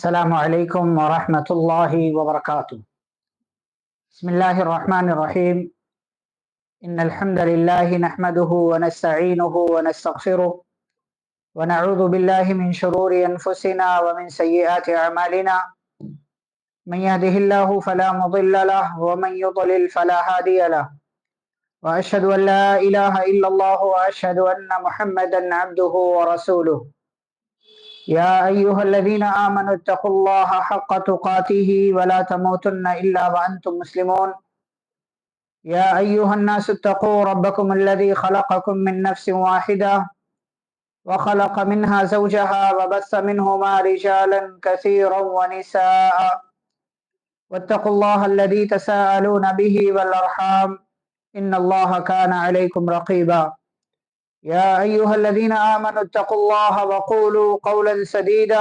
السلام علیکم ورحمۃ اللہ وبرکاتہ۔ بسم اللہ الرحمن الرحیم۔ ان الحمد للہ نحمده ونستعینه ونستغفره ونعوذ باللہ من شرور انفسنا ومن سیئات اعمالنا، من يهده الله فلا مضل له ومن يضلل فلا هادي له، واشهد ان لا اله الا الله واشهد ان محمدا عبده ورسوله۔ يا أيها الذين آمنوا اتقوا الله حق تقاته ولا تموتن إلا وأنتم مسلمون۔ يا أيها الناس اتقوا ربكم الذي خلقكم من نفس واحدة وخلق منها زوجها وبث منهما رجالا كثيرا ونساء، واتقوا الله الذي تساءلون به والأرحام إن الله كان عليكم رقيبا۔ يا أيها الذين آمنوا اتقوا الله وقولوا قولا سديدا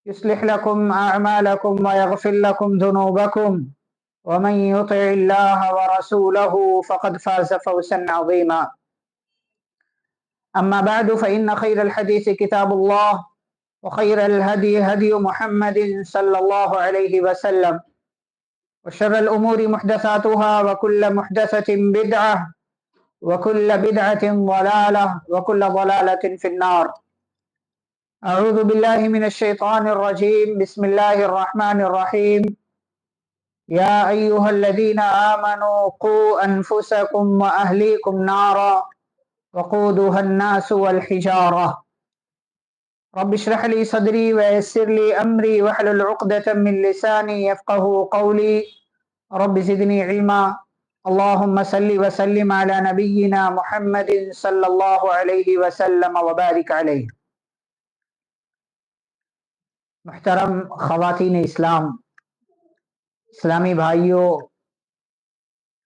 يصلح لكم أعمالكم ويغفر لكم ذنوبكم، ومن يطع الله ورسوله فقد فاز فوزا عظيما۔ أما بعد فإن خير الحديث كتاب الله، وخير الهدي هدي محمد صلى الله عليه وسلم، وشر الأمور محدثاتها وكل محدثة بدعة وكل بدعة ضلالة وكل ضلالة في النار۔ أعوذ بالله من الشيطان الرجيم، بسم الله الرحمن الرحيم۔ يا أيها الذين آمنوا قوا أنفسكم وأهليكم نارا وقودها الناس والحجارة۔ رب اشرح لي صدري ويسر لي أمري واحلل عقدة من لساني يفقهوا قولي، رب زدني علما۔ اللهم صل وسلم على نبينا محمد صلی اللہ علیہ وسلم وبارک علیہ۔ محترم خواتین اسلام، اسلامی بھائیوں،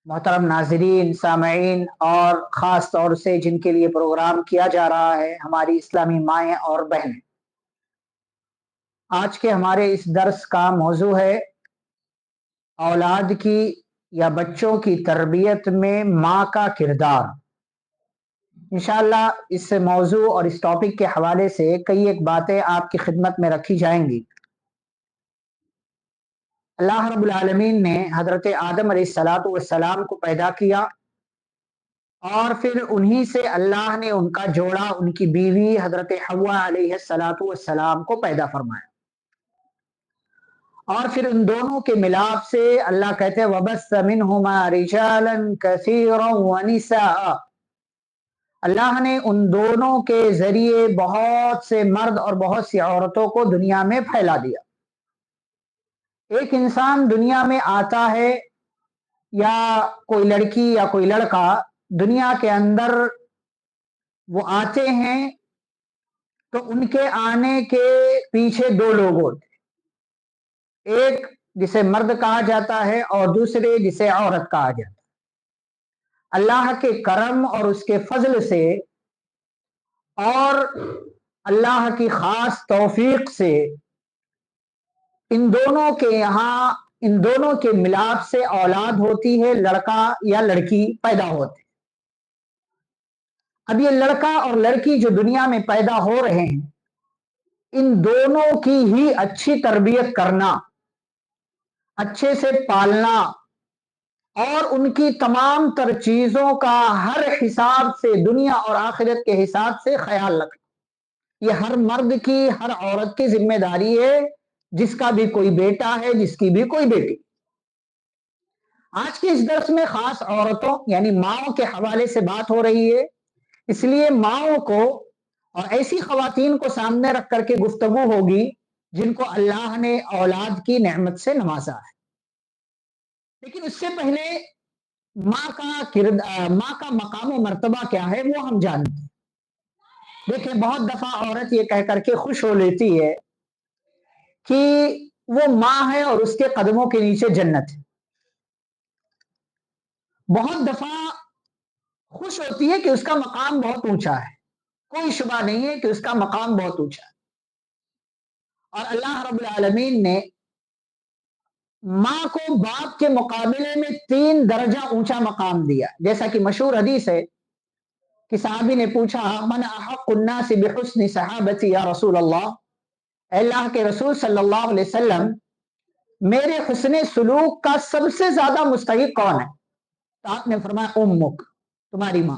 محترم ناظرین، سامعین، اور خاص طور سے جن کے لیے پروگرام کیا جا رہا ہے، ہماری اسلامی مائیں اور بہنیں، آج کے ہمارے اس درس کا موضوع ہے اولاد کی یا بچوں کی تربیت میں ماں کا کردار۔ انشاءاللہ اس موضوع اور اس ٹاپک کے حوالے سے کئی ایک باتیں آپ کی خدمت میں رکھی جائیں گی۔ اللہ رب العالمین نے حضرت آدم علیہ السلام کو پیدا کیا، اور پھر انہی سے اللہ نے ان کا جوڑا، ان کی بیوی حضرت حوا علیہ السلام کو پیدا فرمایا، اور پھر ان دونوں کے ملاپ سے اللہ کہتے ہیں وَبَثَّ مِنْهُمَا رِجَالًا كَثِيرًا وَنِسَاءً، اللہ نے ان دونوں کے ذریعے بہت سے مرد اور بہت سی عورتوں کو دنیا میں پھیلا دیا۔ ایک انسان دنیا میں آتا ہے، یا کوئی لڑکی یا کوئی لڑکا دنیا کے اندر وہ آتے ہیں، تو ان کے آنے کے پیچھے دو لوگ ہوتے، ایک جسے مرد کہا جاتا ہے اور دوسرے جسے عورت کہا جاتا ہے۔ اللہ کے کرم اور اس کے فضل سے اور اللہ کی خاص توفیق سے ان دونوں کے یہاں، ان دونوں کے ملاپ سے اولاد ہوتی ہے، لڑکا یا لڑکی پیدا ہوتے۔ اب یہ لڑکا اور لڑکی جو دنیا میں پیدا ہو رہے ہیں، ان دونوں کی ہی اچھی تربیت کرنا، اچھے سے پالنا، اور ان کی تمام تر چیزوں کا ہر حساب سے، دنیا اور آخرت کے حساب سے خیال رکھنا، یہ ہر مرد کی، ہر عورت کی ذمہ داری ہے، جس کا بھی کوئی بیٹا ہے، جس کی بھی کوئی بیٹی۔ آج کے اس درس میں خاص عورتوں یعنی ماؤں کے حوالے سے بات ہو رہی ہے، اس لیے ماؤں کو اور ایسی خواتین کو سامنے رکھ کر کے گفتگو ہوگی جن کو اللہ نے اولاد کی نعمت سے نوازا ہے۔ لیکن اس سے پہلے ماں کا مقام و مرتبہ کیا ہے وہ ہم جانتے ہیں۔ دیکھیں، بہت دفعہ عورت یہ کہہ کر کے خوش ہو لیتی ہے کہ وہ ماں ہے اور اس کے قدموں کے نیچے جنت ہے، بہت دفعہ خوش ہوتی ہے کہ اس کا مقام بہت اونچا ہے، کوئی شبہ نہیں ہے کہ اس کا مقام بہت اونچا ہے۔ اور اللہ رب العالمین نے ماں کو باپ کے مقابلے میں 3 درجہ اونچا مقام دیا، جیسا کہ مشہور حدیث ہے کہ صحابی نے پوچھا من احق الناس بحسن صحابتی یا رسول اللہ، اے اللہ کے رسول صلی اللہ علیہ وسلم، میرے حسن سلوک کا سب سے زیادہ مستحق کون ہے؟ تو آپ نے فرمایا امک، تمہاری ماں۔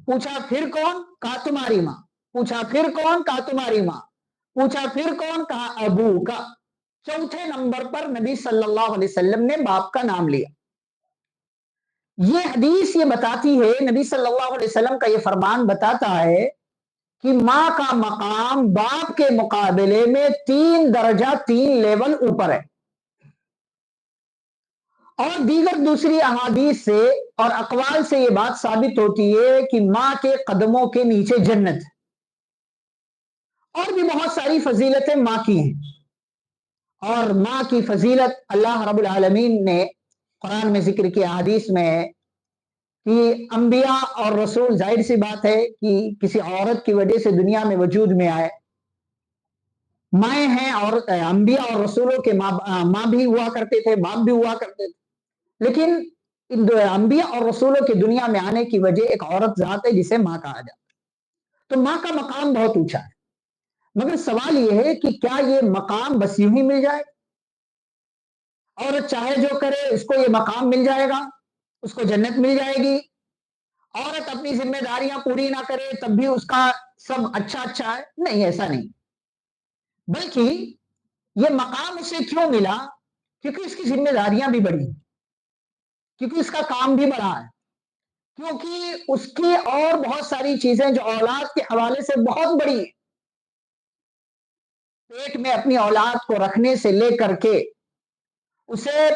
پوچھا پھر کون؟ کہا تمہاری ماں۔ پوچھا پھر کون؟ کہا تمہاری ماں۔ پوچھا پھر کون؟ کہا ابو کا۔ چوتھے نمبر پر نبی صلی اللہ علیہ وسلم نے باپ کا نام لیا۔ یہ حدیث یہ بتاتی ہے، نبی صلی اللہ علیہ وسلم کا یہ فرمان بتاتا ہے کہ ماں کا مقام باپ کے مقابلے میں 3 درجہ 3 لیول اوپر ہے۔ اور دیگر دوسری احادیث سے اور اقوال سے یہ بات ثابت ہوتی ہے کہ ماں کے قدموں کے نیچے جنت، اور بھی بہت ساری فضیلتیں ماں کی ہیں۔ اور ماں کی فضیلت اللہ رب العالمین نے قرآن میں ذکر کیا، حدیث میں ہے کہ انبیاء اور رسول، ظاہر سی بات ہے کہ کسی عورت کی وجہ سے دنیا میں وجود میں آئے، مائیں ہیں، اور انبیاء اور رسولوں کے ماں بھی ہوا کرتے تھے، باپ بھی ہوا کرتے تھے، لیکن انبیاء اور رسولوں کے دنیا میں آنے کی وجہ ایک عورت ذات ہے جسے ماں کہا جاتا ہے۔ تو ماں کا مقام بہت اونچا ہے، مگر سوال یہ ہے کہ کیا یہ مقام بس یوں ہی مل جائے؟ عورت چاہے جو کرے اس کو یہ مقام مل جائے گا، اس کو جنت مل جائے گی؟ عورت اپنی ذمہ داریاں پوری نہ کرے تب بھی اس کا سب اچھا اچھا ہے؟ نہیں، ایسا نہیں، بلکہ یہ مقام اسے کیوں ملا؟ کیونکہ اس کی ذمہ داریاں بھی بڑی ہیں، کیونکہ اس کا کام بھی بڑا ہے، کیونکہ اس کی اور بہت ساری چیزیں جو اولاد کے حوالے سے بہت بڑی ہیں۔ پیٹ میں اپنی اولاد کو رکھنے سے لے کر کے اسے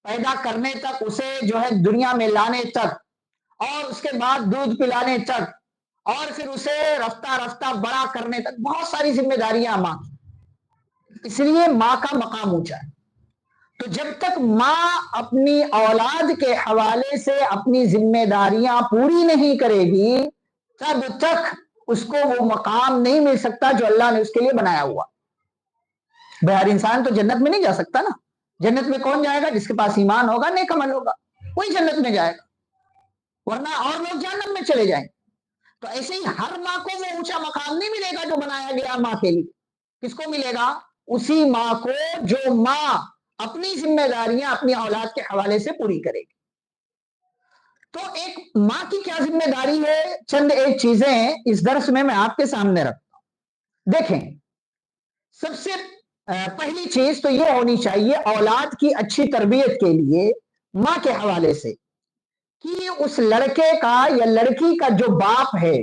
پیدا کرنے تک، اسے جو ہے دنیا میں لانے تک، اور اس کے بعد دودھ پلانے تک، اور پھر اسے رفتہ رفتہ بڑا کرنے تک، بہت ساری ذمہ داریاں ماں کی۔ اس لیے ماں کا مقام اونچا ہے۔ تو جب تک ماں اپنی اولاد کے حوالے سے اپنی ذمہ داریاں پوری نہیں کرے گی، تب تک اس کو وہ مقام نہیں مل سکتا جو اللہ نے اس کے لیے بنایا ہوا۔ ہر انسان تو جنت میں نہیں جا سکتا نا۔ جنت میں کون جائے گا؟ جس کے پاس ایمان ہوگا، نیک عمل ہوگا، وہی جنت میں جائے گا، ورنہ اور لوگ جہنم میں چلے جائیں۔ تو ایسے ہی ہر ماں کو وہ اونچا مقام نہیں ملے گا جو بنایا گیا ماں کے لیے۔ کس کو ملے گا؟ اسی ماں کو جو ماں اپنی ذمہ داریاں اپنی اولاد کے حوالے سے پوری کرے گی۔ تو ایک ماں کی کیا ذمہ داری ہے؟ چند ایک چیزیں اس درس میں آپ کے سامنے رکھتا ہوں۔ دیکھیں، سب سے پہلی چیز تو یہ ہونی چاہیے اولاد کی اچھی تربیت کے لیے ماں کے حوالے سے کہ اس لڑکے کا یا لڑکی کا جو باپ ہے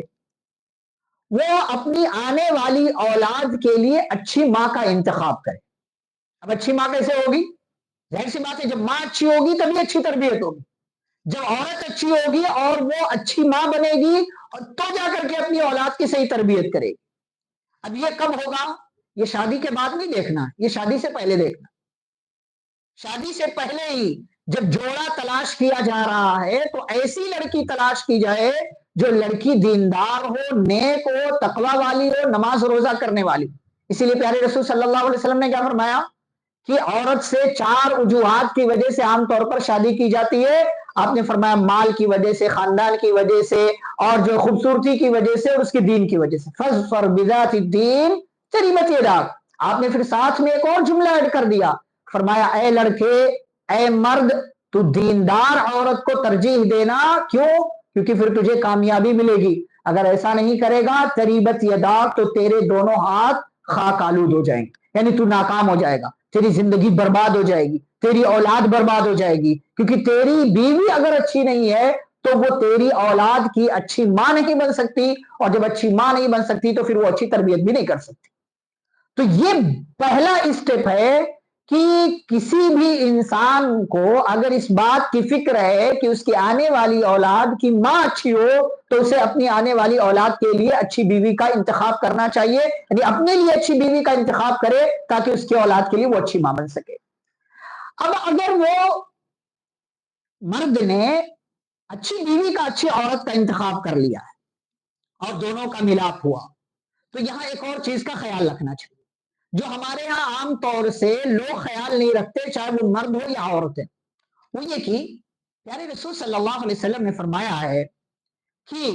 وہ اپنی آنے والی اولاد کے لیے اچھی ماں کا انتخاب کرے۔ اب اچھی ماں کیسے ہوگی؟ ظاہر سی بات ہے، جب ماں اچھی ہوگی تبھی اچھی تربیت ہوگی۔ جب عورت اچھی ہوگی اور وہ اچھی ماں بنے گی تو جا کر کے اپنی اولاد کی صحیح تربیت کرے گی۔ اب یہ کب ہوگا؟ یہ شادی کے بعد نہیں دیکھنا، یہ شادی سے پہلے دیکھنا۔ شادی سے پہلے ہی جب جوڑا تلاش کیا جا رہا ہے تو ایسی لڑکی تلاش کی جائے جو لڑکی دیندار ہو، نیک ہو، تقوی والی ہو، نماز روزہ کرنے والی۔ اسی لیے پیارے رسول صلی اللہ علیہ وسلم نے کیا فرمایا کہ عورت سے 4 وجوہات کی وجہ سے عام طور پر شادی کی جاتی ہے۔ آپ نے فرمایا مال کی وجہ سے، خاندان کی وجہ سے، اور جو خوبصورتی کی وجہ سے، اور اس کے دین کی وجہ سے۔ فَاظْفَرْ بِذَاتِ الدِّينِ تَرِبَتْ يَدَاكَ۔ آپ نے پھر ساتھ میں ایک اور جملہ ایڈ کر دیا، فرمایا اے لڑکے، اے مرد، تو دیندار عورت کو ترجیح دینا۔ کیوں؟ کیونکہ پھر تجھے کامیابی ملے گی۔ اگر ایسا نہیں کرے گا تریبت یداک، تو تیرے دونوں ہاتھ خاک آلود ہو جائیں گے، یعنی تو ناکام ہو جائے گا، تیری زندگی برباد ہو جائے گی، تیری اولاد برباد ہو جائے گی، کیونکہ تیری بیوی اگر اچھی نہیں ہے تو وہ تیری اولاد کی اچھی ماں نہیں بن سکتی، اور جب اچھی ماں نہیں بن سکتی تو پھر وہ اچھی تربیت بھی نہیں کر سکتی۔ تو یہ پہلا اسٹیپ ہے کہ کسی بھی انسان کو اگر اس بات کی فکر ہے کہ اس کی آنے والی اولاد کی ماں اچھی ہو تو اسے اپنی آنے والی اولاد کے لیے اچھی بیوی کا انتخاب کرنا چاہیے، یعنی اپنے لیے اچھی بیوی کا انتخاب کرے تاکہ اس کی اولاد کے لیے وہ اچھی ماں بن سکے۔ اب اگر وہ مرد نے اچھی بیوی کا، اچھی عورت کا انتخاب کر لیا ہے اور دونوں کا ملاپ ہوا، تو یہاں ایک اور چیز کا خیال رکھنا چاہیے جو ہمارے ہاں عام طور سے لوگ خیال نہیں رکھتے، چاہے وہ مرد ہو یا عورت ہے۔ وہ یہ کہ پیارے رسول صلی اللہ علیہ وسلم نے فرمایا ہے کہ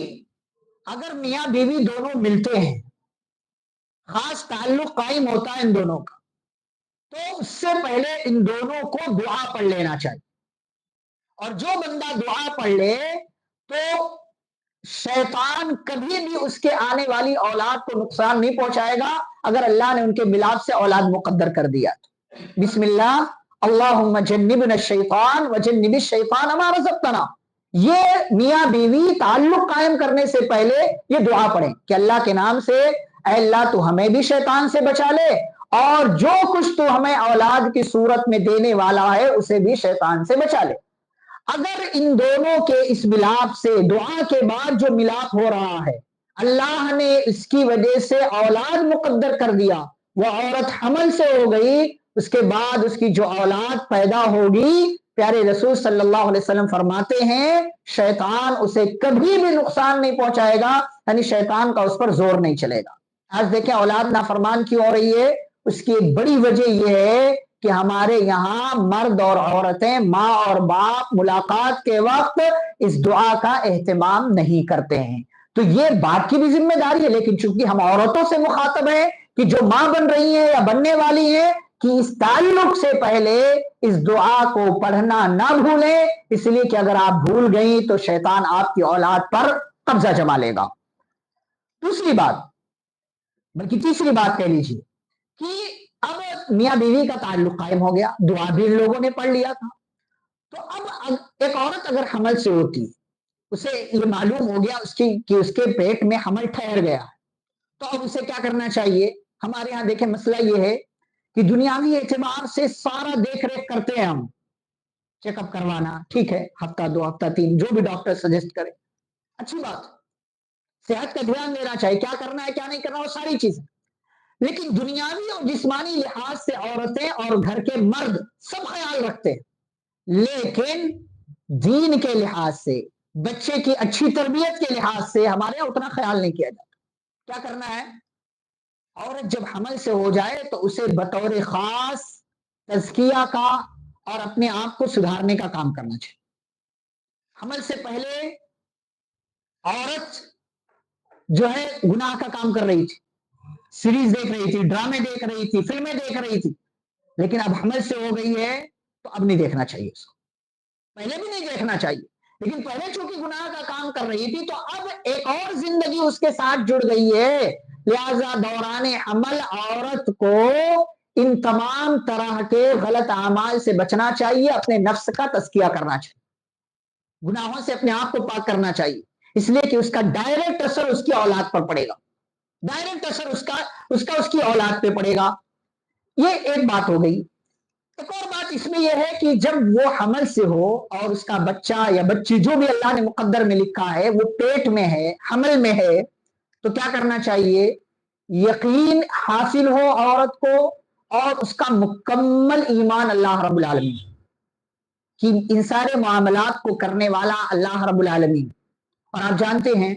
اگر میاں بیوی دونوں ملتے ہیں خاص تعلق قائم ہوتا ہے ان دونوں کا، تو اس سے پہلے ان دونوں کو دعا پڑھ لینا چاہیے، اور جو بندہ دعا پڑھ لے تو شیطان کبھی بھی اس کے آنے والی اولاد کو نقصان نہیں پہنچائے گا اگر اللہ نے ان کے ملاپ سے اولاد مقدر کر دیا تو۔ بسم اللہ، اللہم جنبنا الشیطان وجنب الشیطان ما رزقتنا، یہ میاں بیوی تعلق قائم کرنے سے پہلے یہ دعا پڑھیں کہ اللہ کے نام سے اے اللہ تو ہمیں بھی شیطان سے بچا لے، اور جو کچھ تو ہمیں اولاد کی صورت میں دینے والا ہے اسے بھی شیطان سے بچا لے۔ اگر ان دونوں کے اس ملاپ سے، دعا کے بعد جو ملاپ ہو رہا ہے، اللہ نے اس کی وجہ سے اولاد مقدر کر دیا، وہ عورت حمل سے ہو گئی، اس کے بعد اس کی جو اولاد پیدا ہوگی، پیارے رسول صلی اللہ علیہ وسلم فرماتے ہیں شیطان اسے کبھی بھی نقصان نہیں پہنچائے گا، یعنی شیطان کا اس پر زور نہیں چلے گا۔ آج دیکھیں اولاد نافرمان کیوں ہو رہی ہے، اس کی ایک بڑی وجہ یہ ہے کہ ہمارے یہاں مرد اور عورتیں، ماں اور باپ ملاقات کے وقت اس دعا کا اہتمام نہیں کرتے ہیں۔ تو یہ باپ کی بھی ذمہ داری ہے، لیکن چونکہ ہم عورتوں سے مخاطب ہیں کہ جو ماں بن رہی ہیں یا بننے والی ہیں، کہ اس تعلق سے پہلے اس دعا کو پڑھنا نہ بھولیں، اس لیے کہ اگر آپ بھول گئیں تو شیطان آپ کی اولاد پر قبضہ جما لے گا۔ دوسری بات، بلکہ تیسری بات کہہ لیجیے کہ اب میاں بیوی کا تعلق قائم ہو گیا، دعا بھی ان لوگوں نے پڑھ لیا تھا، تو اب ایک عورت اگر حمل سے ہوتی، اسے یہ معلوم ہو گیا کہ اس کے پیٹ میں حمل ٹھہر گیا، تو اب اسے کیا کرنا چاہیے؟ ہمارے ہاں دیکھیں مسئلہ یہ ہے کہ دنیاوی اعتبار سے سارا دیکھ ریکھ کرتے ہیں ہم، چیک اپ کروانا ٹھیک ہے، ہفتہ 2 ہفتہ 3 جو بھی ڈاکٹر سجیسٹ کرے، اچھی بات، صحت کا دھیان دینا چاہیے، کیا کرنا ہے کیا نہیں کرنا وہ ساری چیزیں، لیکن دنیاوی اور جسمانی لحاظ سے عورتیں اور گھر کے مرد سب خیال رکھتے ہیں، لیکن دین کے لحاظ سے، بچے کی اچھی تربیت کے لحاظ سے ہمارے یہاں اتنا خیال نہیں کیا جاتا۔ کیا کرنا ہے؟ عورت جب حمل سے ہو جائے تو اسے بطور خاص تزکیہ کا اور اپنے آپ کو سدھارنے کا کام کرنا چاہیے۔ حمل سے پہلے عورت جو ہے گناہ کا کام کر رہی تھی، سیریز دیکھ رہی تھی، ڈرامے دیکھ رہی تھی، فلمیں دیکھ رہی تھی، لیکن اب حمل سے ہو گئی ہے تو اب نہیں دیکھنا چاہیے اس کو، پہلے بھی نہیں دیکھنا چاہیے، لیکن پہلے چونکہ گناہ کا کام کر رہی تھی تو اب ایک اور زندگی اس کے ساتھ جڑ گئی ہے، لہذا دوران حمل عورت کو ان تمام طرح کے غلط اعمال سے بچنا چاہیے، اپنے نفس کا تزکیہ کرنا چاہیے، گناہوں سے اپنے آپ کو پاک کرنا چاہیے، اس لیے کہ اس کا ڈائریکٹ اثر اس کی اولاد پر پڑے گا، ڈائریکٹ اثر اس کی اولاد پہ پڑے گا۔ یہ ایک بات ہو گئی۔ ایک اور بات اس میں یہ ہے کہ جب وہ حمل سے ہو اور اس کا بچہ یا بچی جو بھی اللہ نے مقدر میں لکھا ہے وہ پیٹ میں ہے، حمل میں ہے، تو کیا کرنا چاہیے؟ یقین حاصل ہو عورت کو اور اس کا مکمل ایمان اللہ رب العالمین کہ ان سارے معاملات کو کرنے والا اللہ رب العالمین۔ اور آپ جانتے ہیں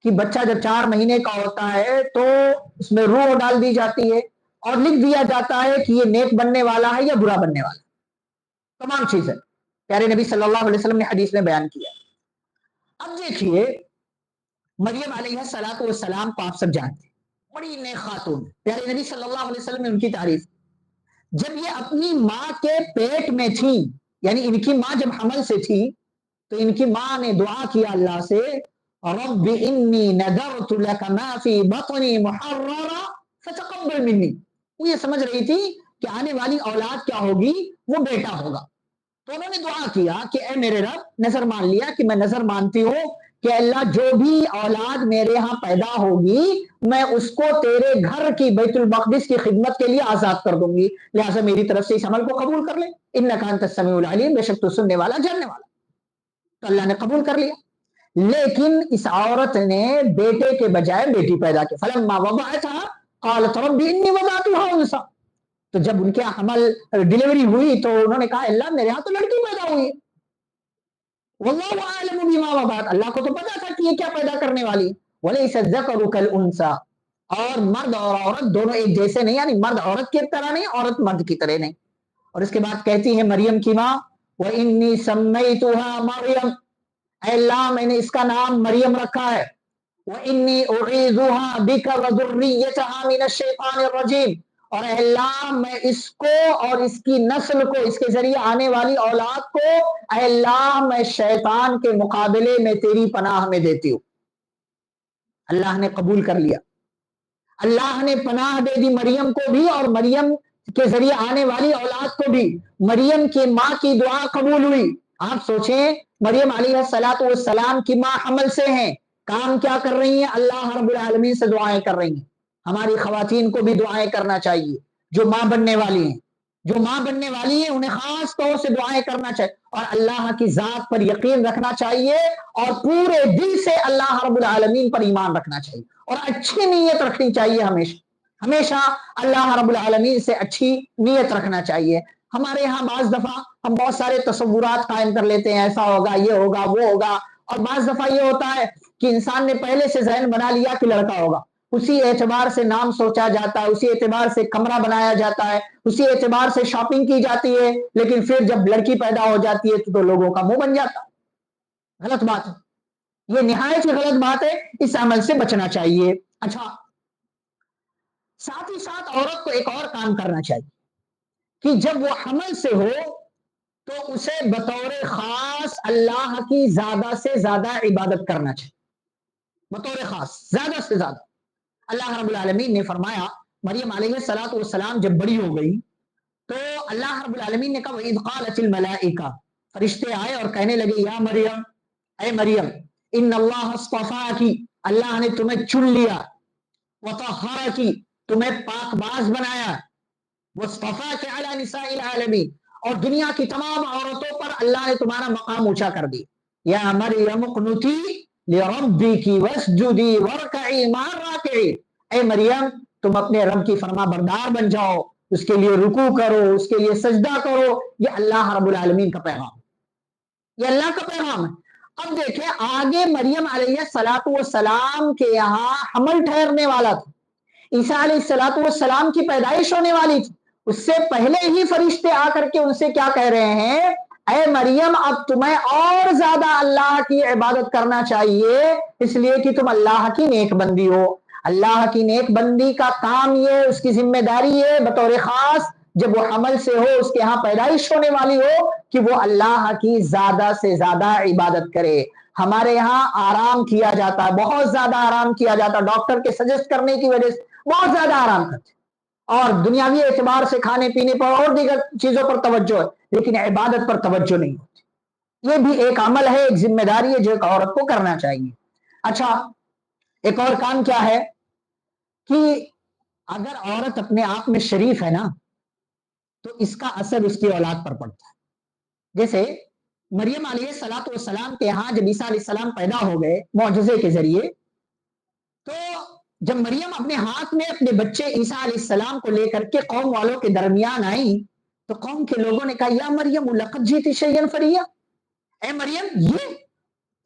کہ بچہ جب 4 مہینے کا ہوتا ہے تو اس میں روح ڈال دی جاتی ہے اور لکھ دیا جاتا ہے کہ یہ نیک بننے والا ہے یا برا بننے والا ہے، تمام چیزیں پیارے نبی صلی اللہ علیہ وسلم نے حدیث میں بیان کیا۔ اب دیکھیے مریم علیہ الصلوۃ والسلام کو آپ سب جانتے ہیں، بڑی نیک خاتون، پیارے نبی صلی اللہ علیہ وسلم نے ان کی تعریف، جب یہ اپنی ماں کے پیٹ میں تھی، یعنی ان کی ماں جب حمل سے تھی تو ان کی ماں نے دعا کیا اللہ سے، رب انی نذرت لک ما فی بطنی محررا فتقبل منی، وہ یہ سمجھ رہی تھی کہ آنے والی اولاد کیا ہوگی، وہ بیٹا ہوگا، تو انہوں نے دعا کیا کہ اے میرے رب، نظر مان لیا کہ میں نظر مانتی ہوں کہ اللہ جو بھی اولاد میرے ہاں پیدا ہوگی میں اس کو تیرے گھر کی بیت المقدس کی خدمت کے لیے آزاد کر دوں گی، لہٰذا میری طرف سے اس عمل کو قبول کر لے، انک انت السمیع العلیم، بے شک تو سننے والا جاننے والا۔ تو اللہ نے قبول کر لیا، لیکن اس عورت نے بیٹے کے بجائے بیٹی پیدا کی، فلما وضعتها قالت رب انی وضعتها انثى، تو جب ان کے حمل ڈیلیوری ہوئی تو انہوں نے کہا اللہ میرے ہاں تو لڑکی پیدا ہوئی، واللہ اعلم بما وضعت، اللہ کو تو پتا تھا کہ یہ کیا پیدا کرنے والی، وليس الذكر كالانثى، اور مرد اور عورت دونوں ایک جیسے نہیں، یعنی مرد عورت کی طرح نہیں، عورت مرد کی طرح نہیں۔ اور اس کے بعد کہتی ہے مریم کی ماں وَإِنِّي سَمَّيْتُهَا مَرْيَمْ، اے اللہ میں نے اس کا نام مریم رکھا ہے، وَإِنِّي أُعِيذُهَا بِكَ وَذُرِّيَّتَهَا مِنَ الشَّيْطَانِ الرَّجِيمِ، اور اے اللہ میں اس کو اور اس کی نسل کو، اس کے ذریعے آنے والی اولاد کو، اے اللہ میں شیطان کے مقابلے میں تیری پناہ میں دیتی ہوں۔ اللہ نے قبول کر لیا، اللہ نے پناہ دے دی مریم کو بھی اور مریم کے ذریعے آنے والی اولاد کو بھی۔ مریم کی ماں کی دعا قبول ہوئی۔ آپ سوچیں، مریم علیہ السلام کی ماں حمل سے ہیں، کام کیا کر رہی ہیں؟ اللہ رب العالمین سے دعائیں کر رہی ہیں۔ ہماری خواتین کو بھی دعائیں کرنا چاہیے، جو ماں بننے والی ہیں، جو ماں بننے والی ہیں انہیں خاص طور سے دعائیں کرنا چاہیے، اور اللہ کی ذات پر یقین رکھنا چاہیے، اور پورے دل سے اللہ رب العالمین پر ایمان رکھنا چاہیے، اور اچھی نیت رکھنی چاہیے ہمیشہ ہمیشہ اللہ رب العالمین سے اچھی نیت رکھنا چاہیے۔ ہمارے یہاں بعض دفعہ ہم بہت سارے تصورات قائم کر لیتے ہیں، ایسا ہوگا، یہ ہوگا، وہ ہوگا، اور بعض دفعہ یہ ہوتا ہے کہ انسان نے پہلے سے ذہن بنا لیا کہ لڑکا ہوگا، اسی اعتبار سے نام سوچا جاتا ہے، اسی اعتبار سے کمرہ بنایا جاتا ہے، اسی اعتبار سے شاپنگ کی جاتی ہے، لیکن پھر جب لڑکی پیدا ہو جاتی ہے تو لوگوں کا منہ بن جاتا ہے۔ غلط بات ہے، یہ نہایت ہی غلط بات ہے، اس عمل سے بچنا چاہیے۔ اچھا، ساتھ ہی ساتھ عورت کو ایک اور کام کرنا چاہیے کہ جب وہ حمل سے ہو تو اسے بطور خاص اللہ کی زیادہ سے زیادہ عبادت کرنا چاہیے، بطور خاص زیادہ سے زیادہ۔ اللہ رب العالمین نے فرمایا، مریم علیہ السلام جب بڑی ہو گئی تو اللہ رب العالمین نے کہا وَإِذْ قَالَتِ الْمَلَائِكَةُ، فرشتے آئے اور کہنے لگے یا مریم، اے مریم، ان اللہ اصطفاکی، اللہ نے تمہیں چن لیا، وطہرکی، تمہیں پاک باز بنایا، واصطفاک علی نساء العالمین، اور دنیا کی تمام عورتوں پر اللہ نے تمہارا مقام اونچا کر دی۔ یا مریم اقنتی لربک واسجدی وارکعی مع الراکعین، اے مریم تم اپنے رب کی فرما بردار بن جاؤ، اس کے لیے رکوع کرو، اس کے لیے سجدہ کرو۔ یہ اللہ رب العالمین کا پیغام، یہ اللہ کا پیغام ہے۔ اب دیکھیں آگے مریم علیہ السلام کے یہاں حمل ٹھہرنے والا تھا، عیسیٰ علیہ السلام کی پیدائش ہونے والی تھی، اس سے پہلے ہی فرشتے آ کر کے ان سے کیا کہہ رہے ہیں؟ اے مریم اب تمہیں اور زیادہ اللہ کی عبادت کرنا چاہیے، اس لیے کہ تم اللہ کی نیک بندی ہو۔ اللہ کی نیک بندی کا کام یہ، اس کی ذمہ داری یہ بطور خاص جب وہ حمل سے ہو، اس کے ہاں پیدائش ہونے والی ہو، کہ وہ اللہ کی زیادہ سے زیادہ عبادت کرے۔ ہمارے یہاں آرام کیا جاتا ہے، بہت زیادہ آرام کیا جاتا ہے، ڈاکٹر کے سجیسٹ کرنے کی وجہ سے بہت زیادہ آرام کرتے ہیں، اور دنیاوی اعتبار سے کھانے پینے پر اور دیگر چیزوں پر توجہ ہے، لیکن عبادت پر توجہ نہیں ہوتی۔ یہ بھی ایک عمل ہے، ایک ذمہ داری ہے جو ایک عورت کو کرنا چاہیے۔ اچھا، ایک اور کام کیا ہے کہ اگر عورت اپنے آپ میں شریف ہے نا تو اس کا اثر اس کی اولاد پر پڑتا ہے۔ جیسے مریم علیہ السلام کے ہاں جب عیسیٰ علیہ السلام پیدا ہو گئے معجزے کے ذریعے، تو جب مریم اپنے ہاتھ میں اپنے بچے عیسیٰ علیہ السلام کو لے کر کے قوم والوں کے درمیان آئیں تو قوم کے لوگوں نے کہا یا مریم لقد جئت شیئا فریا، اے مریم یہ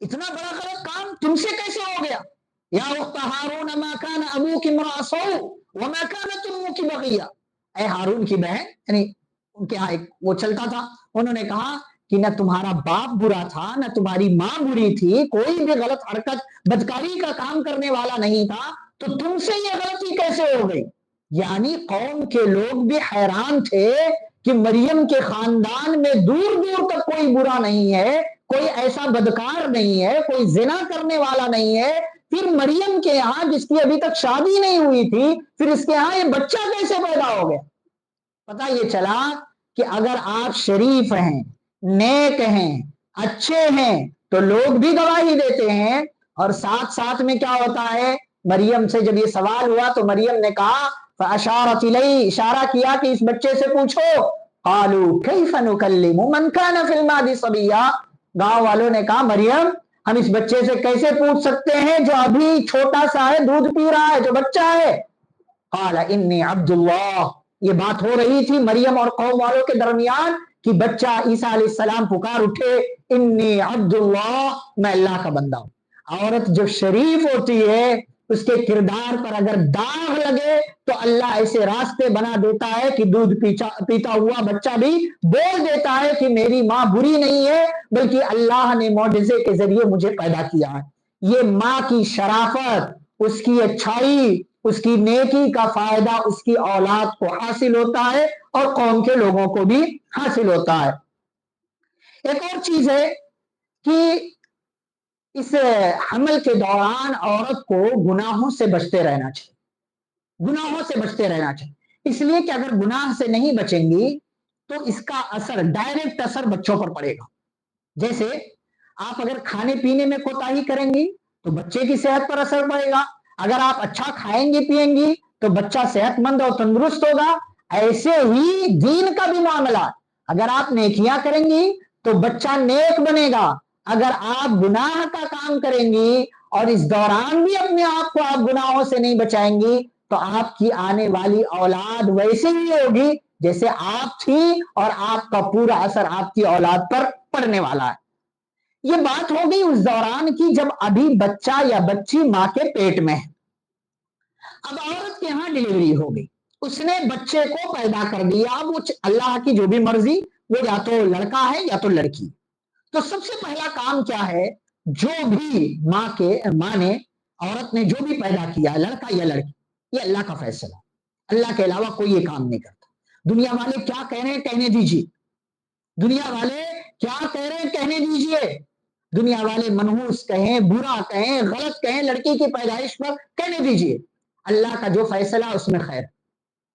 اتنا بڑا غلط کام تم سے کیسے ہو گیا؟ یا اخت ہارون ما کان ابوک امرأ سوء وما کانت امک بغیا، اے ہارون کی بہن، یعنی ان کے ہاں ایک وہ چلتا تھا، انہوں نے کہا کہ نہ تمہارا باپ برا تھا نہ تمہاری ماں بری تھی، کوئی بھی غلط حرکت بدکاری کا کام کرنے والا نہیں تھا، تو تم سے یہ غلطی کیسے ہو گئی؟ یعنی قوم کے لوگ بھی حیران تھے کہ مریم کے خاندان میں دور دور تک کوئی برا نہیں ہے، کوئی ایسا بدکار نہیں ہے، کوئی زنا کرنے والا نہیں ہے، پھر مریم کے یہاں جس کی ابھی تک شادی نہیں ہوئی تھی، پھر اس کے یہاں یہ بچہ کیسے پیدا ہو گیا؟ پتہ یہ چلا کہ اگر آپ شریف ہیں، نیک ہیں، اچھے ہیں تو لوگ بھی گواہی دیتے ہیں، اور ساتھ ساتھ میں کیا ہوتا ہے؟ مریم سے جب یہ سوال ہوا تو مریم نے کہا فاشارت الیہ، اشارہ کیا کہ اس بچے سے پوچھو، قالوا کیف نکلم من کان فی المہد صبیا، گاؤں والوں نے کہا مریم ہم اس بچے سے کیسے پوچھ سکتے ہیں جو ابھی چھوٹا سا ہے، دودھ پی رہا ہے، جو بچہ ہے۔ قال انی عبد اللہ، یہ بات ہو رہی تھی مریم اور قوم والوں کے درمیان کہ بچہ عیسیٰ علیہ السلام پکار اٹھے انی عبد اللہ، میں اللہ کا بندہ ہوں۔ عورت جو شریف ہوتی ہے اس کے کردار پر اگر داغ لگے تو اللہ ایسے راستے بنا دیتا ہے کہ دودھ پیتا ہوا بچہ بھی بول دیتا ہے کہ میری ماں بری نہیں ہے بلکہ اللہ نے معجزے کے ذریعے مجھے پیدا کیا ہے۔ یہ ماں کی شرافت، اس کی اچھائی، اس کی نیکی کا فائدہ اس کی اولاد کو حاصل ہوتا ہے اور قوم کے لوگوں کو بھی حاصل ہوتا ہے۔ ایک اور چیز ہے کہ اس حمل کے دوران عورت کو گناہوں سے بچتے رہنا چاہیے، گناہوں سے بچتے رہنا چاہیے، اس لیے کہ اگر گناہ سے نہیں بچیں گی تو اس کا اثر، ڈائریکٹ اثر بچوں پر پڑے گا۔ جیسے آپ اگر کھانے پینے میں کوتاہی کریں گی تو بچے کی صحت پر اثر پڑے گا، اگر آپ اچھا کھائیں گی پیئیں گی تو بچہ صحت مند اور تندرست ہوگا۔ ایسے ہی دین کا بھی معاملہ، اگر آپ نیکیاں کریں گی تو بچہ نیک بنے گا، اگر آپ گناہ کا کام کریں گی اور اس دوران بھی اپنے آپ کو آپ گناہوں سے نہیں بچائیں گی تو آپ کی آنے والی اولاد ویسے ہی ہوگی جیسے آپ تھی، اور آپ کا پورا اثر آپ کی اولاد پر پڑنے والا ہے۔ یہ بات ہو گئی اس دوران کی جب ابھی بچہ یا بچی ماں کے پیٹ میں ہے۔ اب عورت کے ہاں ڈلیوری ہو گئی، اس نے بچے کو پیدا کر دیا، اب وہ اللہ کی جو بھی مرضی، وہ یا تو لڑکا ہے یا تو لڑکی۔ تو سب سے پہلا کام کیا ہے، جو بھی ماں نے، عورت نے جو بھی پیدا کیا، لڑکا یا لڑکی، یہ اللہ کا فیصلہ، اللہ کے علاوہ کوئی یہ کام نہیں کرتا۔ دنیا والے کیا کہہ رہے ہیں کہنے دیجیے، دنیا والے کیا کہہ رہے ہیں کہنے دیجیے، دنیا والے منحوس کہیں، برا کہیں، غلط کہیں، لڑکی کی پیدائش پر کہنے دیجیے، اللہ کا جو فیصلہ اس میں خیر۔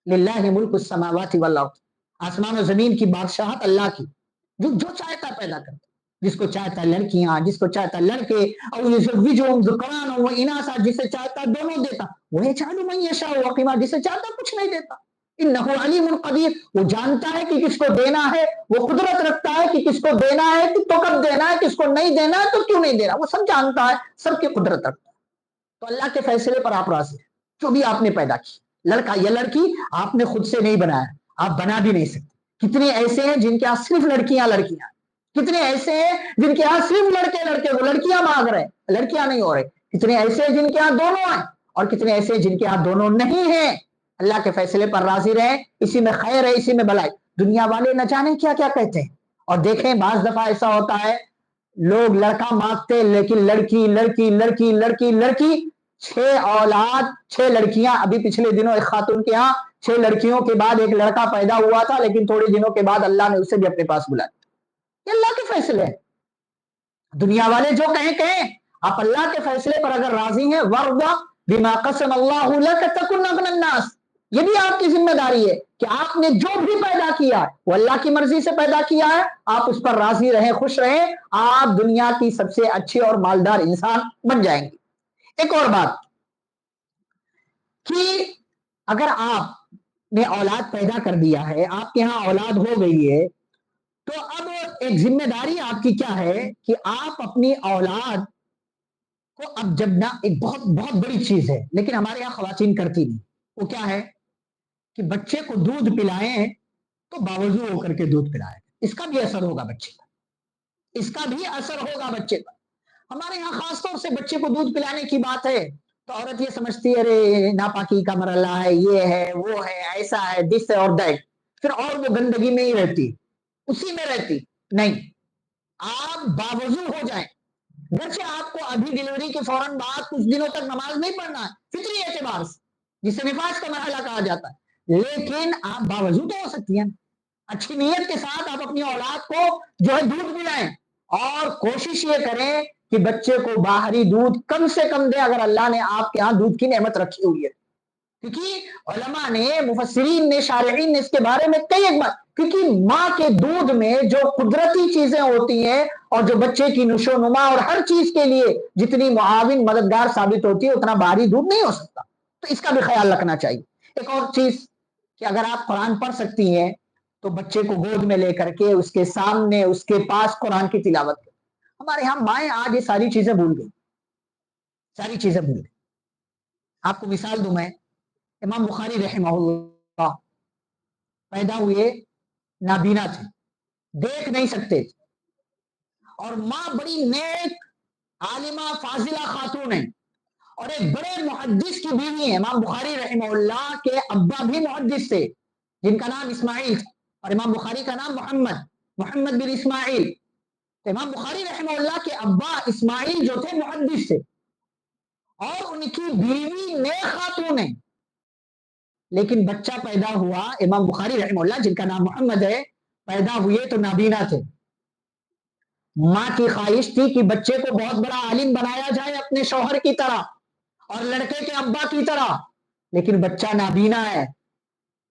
للہ ملک السماوات والارض، آسمان و زمین کی بادشاہت اللہ کی، جو چاہتا پیدا کرتا، جس کو چاہتا لڑکیاں، جس کو چاہتا لڑکے، اور ذکران و اناسا، جسے چاہتا دونوں دیتا، وہ یجعل من یشاء عقیما، جسے چاہتا کچھ نہیں دیتا۔ انہ علیم قدیر، وہ جانتا ہے کہ کس کو دینا ہے، وہ قدرت رکھتا ہے کہ کس کو دینا ہے، کہ تو کب دینا ہے، کس کو نہیں دینا ہے تو کیوں نہیں دینا، وہ سب جانتا ہے، سب کی قدرت رکھتا ہے۔ تو اللہ کے فیصلے پر آپ راضی ہیں، جو بھی آپ نے پیدا کی، لڑکا یا لڑکی، آپ نے خود سے نہیں بنایا، آپ بنا بھی نہیں سکتے۔ کتنے ایسے ہیں جن کے یہاں صرف لڑکیاں لڑکیاں، کتنے ایسے ہیں جن کے یہاں صرف لڑکے لڑکے، وہ لڑکیاں مانگ رہے، لڑکیاں نہیں ہو رہے۔ کتنے ایسے ہیں جن کے یہاں دونوں ہیں، اور کتنے ایسے ہیں جن کے یہاں دونوں نہیں ہیں۔ اللہ کے فیصلے پر راضی رہیں، اسی میں خیر ہے، اسی میں بھلائی۔ دنیا والے نہ جانے کیا کیا کہتے ہیں، اور دیکھیں بعض دفعہ ایسا ہوتا ہے لوگ لڑکا مانگتے لیکن لڑکی لڑکی لڑکی لڑکی لڑکی، 6 اولاد، 6 لڑکیاں۔ ابھی پچھلے دنوں ایک خاتون کے ہاں 6 لڑکیوں کے بعد ایک لڑکا پیدا ہوا تھا، لیکن تھوڑے دنوں کے بعد اللہ نے اسے بھی اپنے پاس بلایا۔ یہ اللہ کے فیصلے ہیں، دنیا والے جو کہیں، آپ اللہ کے فیصلے پر اگر راضی ہیں، وَارْضَ بِمَا قَسَمَ اللَّهُ لَكَ تَكُنْ أَغْنَى النَّاسِ، یہ بھی آپ کی ذمہ داری ہے کہ آپ نے جو بھی پیدا کیا ہے وہ اللہ کی مرضی سے پیدا کیا ہے، آپ اس پر راضی رہیں، خوش رہیں، آپ دنیا کی سب سے اچھی اور مالدار انسان بن جائیں گے۔ ایک اور بات کہ اگر آپ نے اولاد پیدا کر دیا ہے، آپ کے ہاں اولاد ہو گئی ہے، تو اب ایک ذمہ داری آپ کی کیا ہے کہ آپ اپنی اولاد کو، اب جب نہ، ایک بہت بہت بڑی چیز ہے لیکن ہمارے یہاں خواتین کرتی نہیں، وہ کیا ہے کہ بچے کو دودھ پلائیں تو باوضو ہو کر کے دودھ پلائیں، اس کا بھی اثر ہوگا بچے پر، اس کا بھی اثر ہوگا بچے پر۔ ہمارے یہاں خاص طور سے بچے کو دودھ پلانے کی بات ہے تو عورت یہ سمجھتی ہے ارے ناپاکی کا مرحلہ ہے، یہ ہے وہ ہے، ایسا ہے، دس ہے اور دیٹ، پھر اور وہ گندگی میں ہی رہتی، اسی میں رہتی۔ نہیں، آپ باوضو ہو جائیں، گرچہ آپ کو ابھی ڈلیوری کے فوراً بعد کچھ دنوں تک نماز نہیں پڑھنا ہے فطری اعتبار سے، جسے نفاس کا مرحلہ کہا جاتا ہے، لیکن آپ باوضو تو ہو سکتی ہیں، اچھی نیت کے ساتھ آپ اپنی اولاد کو جو ہے دودھ پلائیں، اور کوشش یہ کریں کہ بچے کو باہری دودھ کم سے کم دے اگر اللہ نے آپ کے ہاں دودھ کی نعمت رکھی ہوئی ہے، کیونکہ علماء نے، مفسرین نے، شارحین نے اس کے بارے میں کئی ایک بات، کیونکہ ماں کے دودھ میں جو قدرتی چیزیں ہوتی ہیں اور جو بچے کی نشو و نما اور ہر چیز کے لیے جتنی معاون مددگار ثابت ہوتی ہے اتنا باہری دودھ نہیں ہو سکتا، تو اس کا بھی خیال رکھنا چاہیے۔ ایک اور چیز کہ اگر آپ قرآن پڑھ سکتی ہیں تو بچے کو گود میں لے کر کے اس کے سامنے اس کے پاس قرآن کی تلاوت کریں۔ ہمارے یہاں مائیں آج یہ ساری چیزیں بھول گئی، ساری چیزیں بھول گئی۔ آپ کو مثال دوں میں، امام بخاری رحمہ اللہ پیدا ہوئے نابینا تھے، دیکھ نہیں سکتے تھے، اور ماں بڑی نیک عالمہ فاضلہ خاتون ہے اور ایک بڑے محدث کی بیوی ہے۔ امام بخاری رحمہ اللہ کے ابا بھی محدث تھے جن کا نام اسماعیل تھا، اور امام بخاری کا نام محمد بن اسماعیل۔ تو امام بخاری رحمہ اللہ کے ابا اسماعیل جو تھے محدث تھے، اور ان کی بیوی نیک خاتون ہے، لیکن بچہ پیدا ہوا، امام بخاری رحمہ اللہ جن کا نام محمد ہے، پیدا ہوئے تو نابینا تھے۔ ماں کی خواہش تھی کہ بچے کو بہت بڑا عالم بنایا جائے اپنے شوہر کی طرح اور لڑکے کے ابا کی طرح، لیکن بچہ نابینا ہے۔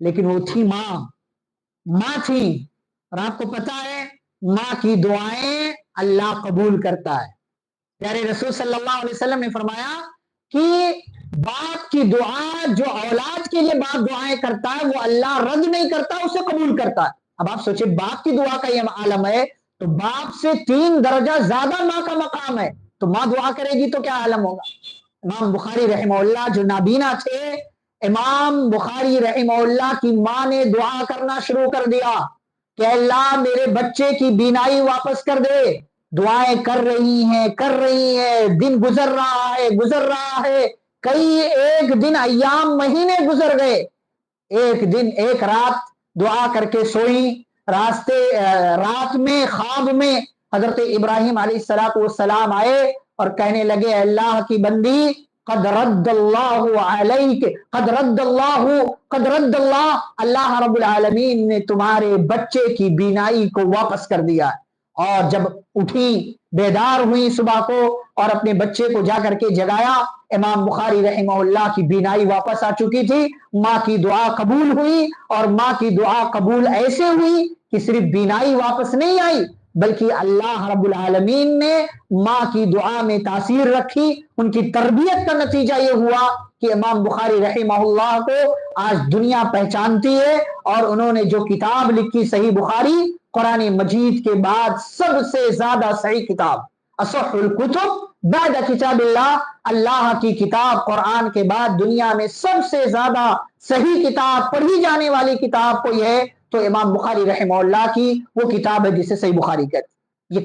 لیکن وہ تھی ماں تھی، اور آپ کو پتا ہے ماں کی دعائیں اللہ قبول کرتا ہے۔ پیارے رسول صلی اللہ علیہ وسلم نے فرمایا کہ باپ کی دعا جو اولاد کے لیے باپ دعائیں کرتا ہے وہ اللہ رد نہیں کرتا، اسے قبول کرتا ہے۔ اب آپ سوچیں باپ کی دعا کا یہ عالم ہے تو باپ سے 3 درجہ زیادہ ماں کا مقام ہے، تو ماں دعا کرے گی تو کیا عالم ہوگا۔ امام بخاری رحمہ اللہ جو نابینا تھے، امام بخاری رحمہ اللہ کی ماں نے دعا کرنا شروع کر دیا کہ اللہ میرے بچے کی بینائی واپس کر دے۔ دعائیں کر رہی ہیں، دن گزر رہا ہے، کئی ایک دن ایام مہینے گزر گئے۔ ایک دن ایک رات دعا کر کے سوئی، رات میں خواب میں حضرت ابراہیم علیہ السلام آئے اور کہنے لگے اللہ کی بندی قد رد اللہ علیک، قد رد اللہ رب العالمین نے تمہارے بچے کی بینائی کو واپس کر دیا۔ اور جب اٹھی بیدار ہوئی صبح کو اور اپنے بچے کو جا کر کے جگایا، امام بخاری رحمہ اللہ کی بینائی واپس آ چکی تھی۔ ماں کی دعا قبول ہوئی، اور ماں کی دعا قبول ایسے ہوئی کہ صرف بینائی واپس نہیں آئی بلکہ اللہ رب العالمین نے ماں کی دعا میں تاثیر رکھی۔ ان کی تربیت کا نتیجہ یہ ہوا کہ امام بخاری رحمہ اللہ کو آج دنیا پہچانتی ہے، اور انہوں نے جو کتاب لکھی صحیح بخاری، قرآن مجید کے بعد سب سے زیادہ صحیح کتاب، اصح الکتب بعد کتاب اللہ، اللہ کی کتاب قرآن کے بعد دنیا میں سب سے زیادہ صحیح کتاب پڑھی جانے والی کتاب کوئی ہے تو امام بخاری رحمہ اللہ کی وہ کتاب ہے جسے صحیح بخاری کہتے۔ یہ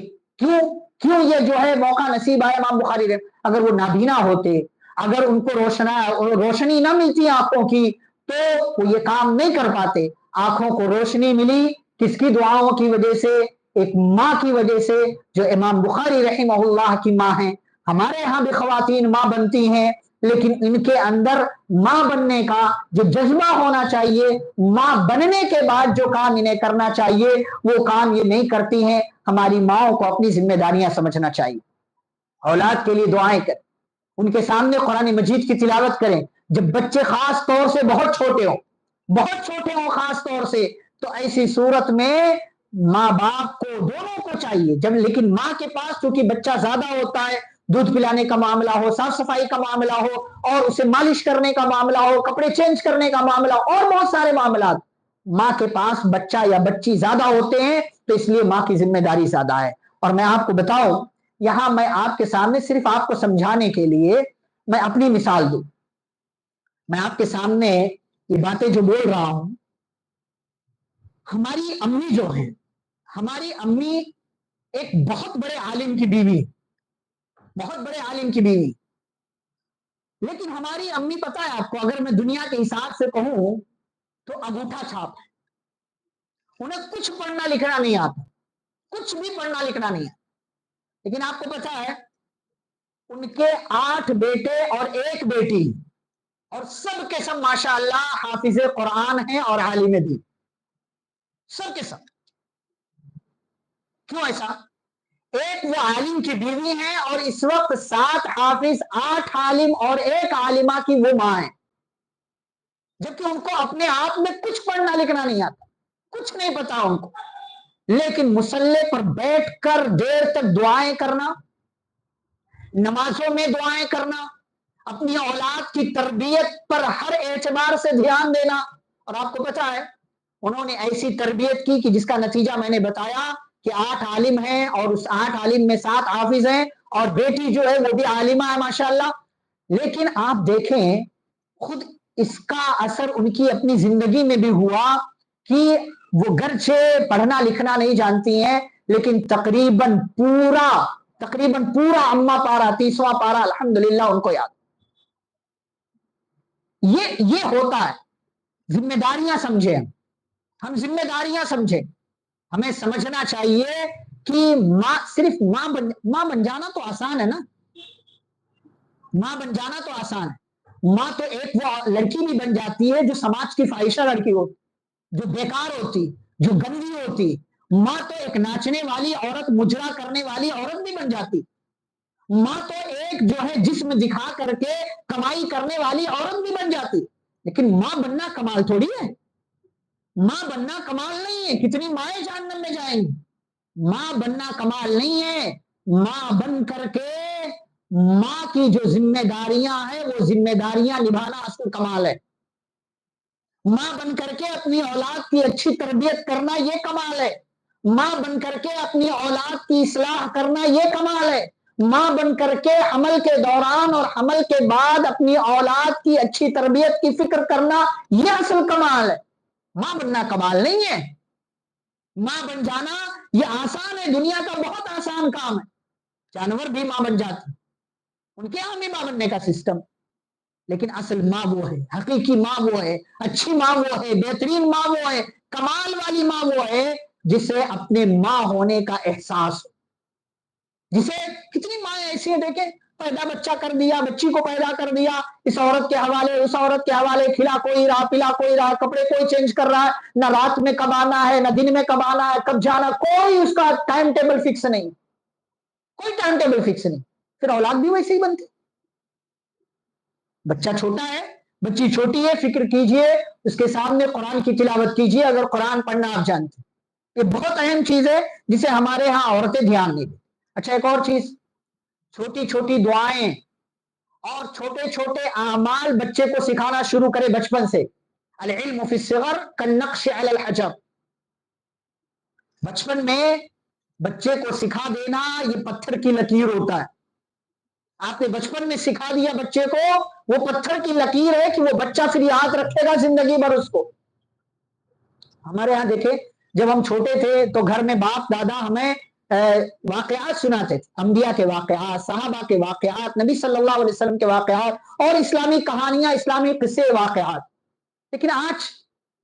کیوں یہ جو ہے موقع نصیب آیا امام بخاری رحمہ، اگر وہ نابینا ہوتے، اگر ان کو روشنی نہ ملتی آنکھوں کی تو وہ یہ کام نہیں کر پاتے۔ آنکھوں کو روشنی ملی کس کی دعاؤں کی وجہ سے؟ ایک ماں کی وجہ سے جو امام بخاری رحمہ اللہ کی ماں ہیں۔ ہمارے ہاں بھی خواتین ماں بنتی ہیں، لیکن ان کے اندر ماں بننے کا جو جذبہ ہونا چاہیے، ماں بننے کے بعد جو کام انہیں کرنا چاہیے وہ کام یہ نہیں کرتی ہیں۔ ہماری ماؤں کو اپنی ذمہ داریاں سمجھنا چاہیے، اولاد کے لیے دعائیں کریں، ان کے سامنے قرآن مجید کی تلاوت کریں۔ جب بچے خاص طور سے بہت چھوٹے ہوں خاص طور سے، تو ایسی صورت میں ماں باپ کو دونوں کو چاہیے لیکن ماں کے پاس چونکہ بچہ زیادہ ہوتا ہے، دودھ پلانے کا معاملہ ہو، صاف صفائی کا معاملہ ہو، اور اسے مالش کرنے کا معاملہ ہو، کپڑے چینج کرنے کا معاملہ ہو، اور بہت سارے معاملات، ماں کے پاس بچہ یا بچی زیادہ ہوتے ہیں تو اس لیے ماں کی ذمہ داری زیادہ ہے۔ اور میں آپ کو بتاؤں، یہاں میں آپ کے سامنے صرف آپ کو سمجھانے کے لیے میں اپنی مثال دوں۔ میں آپ کے سامنے یہ باتیں جو بول رہا ہوں، ہماری امی جو ہیں، ہماری امی ایک بہت بڑے عالم کی بیوی، لیکن ہماری امی پتہ ہے آپ کو، اگر میں دنیا کے حساب سے کہوں تو انگوٹھا چھاپ ہے، انہیں کچھ پڑھنا لکھنا نہیں آتا، کچھ بھی پڑھنا لکھنا نہیں آتا۔ لیکن آپ کو پتہ ہے ان کے 8 بیٹے اور 1 بیٹی، اور سب کے سب ماشاءاللہ حافظ قرآن ہیں اور عالم دین، سب کے سب۔ کیوں ایسا؟ ایک وہ عالم کی بیوی ہیں اور اس وقت 7 حافظ، 8 عالم اور 1 عالمہ کی وہ ماں ہیں، جبکہ ان کو اپنے آپ میں کچھ پڑھنا لکھنا نہیں آتا، کچھ نہیں پتا ان کو، لیکن مصلی پر بیٹھ کر دیر تک دعائیں کرنا، نمازوں میں دعائیں کرنا، اپنی اولاد کی تربیت پر ہر اعتبار سے دھیان دینا۔ اور آپ کو پتا ہے انہوں نے ایسی تربیت کی کہ جس کا نتیجہ میں نے بتایا کہ 8 عالم ہیں، اور اس 8 عالم میں 7 حافظ ہیں، اور بیٹی جو ہے وہ بھی عالمہ ہے ماشاءاللہ۔ لیکن آپ دیکھیں خود اس کا اثر ان کی اپنی زندگی میں بھی ہوا کہ وہ گرچہ پڑھنا لکھنا نہیں جانتی ہیں، لیکن تقریباً پورا اما پارا 30واں پارا الحمدللہ ان کو یاد۔ یہ ہوتا ہے۔ ذمہ داریاں سمجھیں، ہم ذمہ داریاں سمجھیں، ہمیں سمجھنا چاہیے کہ صرف ماں بن جانا تو آسان ہے نا، ماں بن جانا تو آسان ہے، ماں تو ایک وہ لڑکی بھی بن جاتی ہے جو سماج کی فاحشہ لڑکی ہوتی، جو بیکار ہوتی، جو گندی ہوتی۔ ماں تو ایک ناچنے والی عورت، مجرا کرنے والی عورت بھی بن جاتی۔ ماں تو ایک جو ہے جسم دکھا کر کے کمائی کرنے والی عورت بھی بن جاتی۔ لیکن ماں بننا کمال تھوڑی ہے، ماں بننا کمال نہیں ہے۔ کتنی مائیں جہنم میں جائیں گی، ماں بننا کمال نہیں ہے۔ ماں بن کر کے ماں کی جو ذمہ داریاں ہیں وہ ذمہ داریاں نبھانا اصل کمال ہے۔ ماں بن کر کے اپنی اولاد کی اچھی تربیت کرنا یہ کمال ہے۔ ماں بن کر کے اپنی اولاد کی اصلاح کرنا یہ کمال ہے۔ ماں بن کر کے حمل کے دوران اور حمل کے بعد اپنی اولاد کی اچھی تربیت کی فکر کرنا یہ اصل کمال ہے۔ ماں بننا کمال نہیں ہے، ماں بن جانا یہ آسان ہے، دنیا کا بہت آسان کام ہے۔ جانور بھی ماں بن جاتے، ان کے یہاں بھی ماں بننے کا سسٹم، لیکن اصل ماں وہ ہے، حقیقی ماں وہ ہے، اچھی ماں وہ ہے، بہترین ماں وہ ہے، کمال والی ماں وہ ہے جسے اپنے ماں ہونے کا احساس ہو۔ جسے کتنی ماں ایسی ہیں دیکھیں، پیدا بچہ کر دیا، بچی کو پیدا کر دیا، اس عورت کے حوالے اس عورت کے حوالے، کھلا کوئی رہا، پلا کوئی رہا، کپڑے کوئی چینج کر رہا ہے، نہ رات میں کب آنا ہے، نہ دن میں کب آنا ہے، کب جانا، کوئی اس کا ٹائم ٹیبل فکس نہیں، کوئی ٹائم ٹیبل فکس نہیں، پھر اولاد بھی ویسے ہی بنتی۔ بچہ چھوٹا ہے، بچی چھوٹی ہے، فکر کیجئے اس کے سامنے قرآن کی تلاوت کیجئے اگر قرآن پڑھنا آپ جانتے ہیں۔ یہ بہت اہم چیز ہے جسے ہمارے ہاں عورتیں دھیان نہیں دیتی۔ اچھا ایک اور چیز، چھوٹی چھوٹی دعائیں اور چھوٹے چھوٹے اعمال بچے کو سکھانا شروع کرے بچپن سے۔ العلم فی الصغر کالنقش علی الحجر، بچپن میں بچے کو سکھا دینا یہ پتھر کی لکیر ہوتا ہے۔ آپ نے بچپن میں سکھا دیا بچے کو، وہ پتھر کی لکیر ہے کہ وہ بچہ پھر یاد رکھے گا زندگی بھر اس کو۔ ہمارے ہاں دیکھیں، جب ہم چھوٹے تھے تو گھر میں باپ دادا ہمیں واقعات سناتے تھے، انبیاء کے واقعات، صحابہ کے واقعات، نبی صلی اللہ علیہ وسلم کے واقعات اور اسلامی کہانیاں، اسلامی قصے واقعات۔ لیکن آج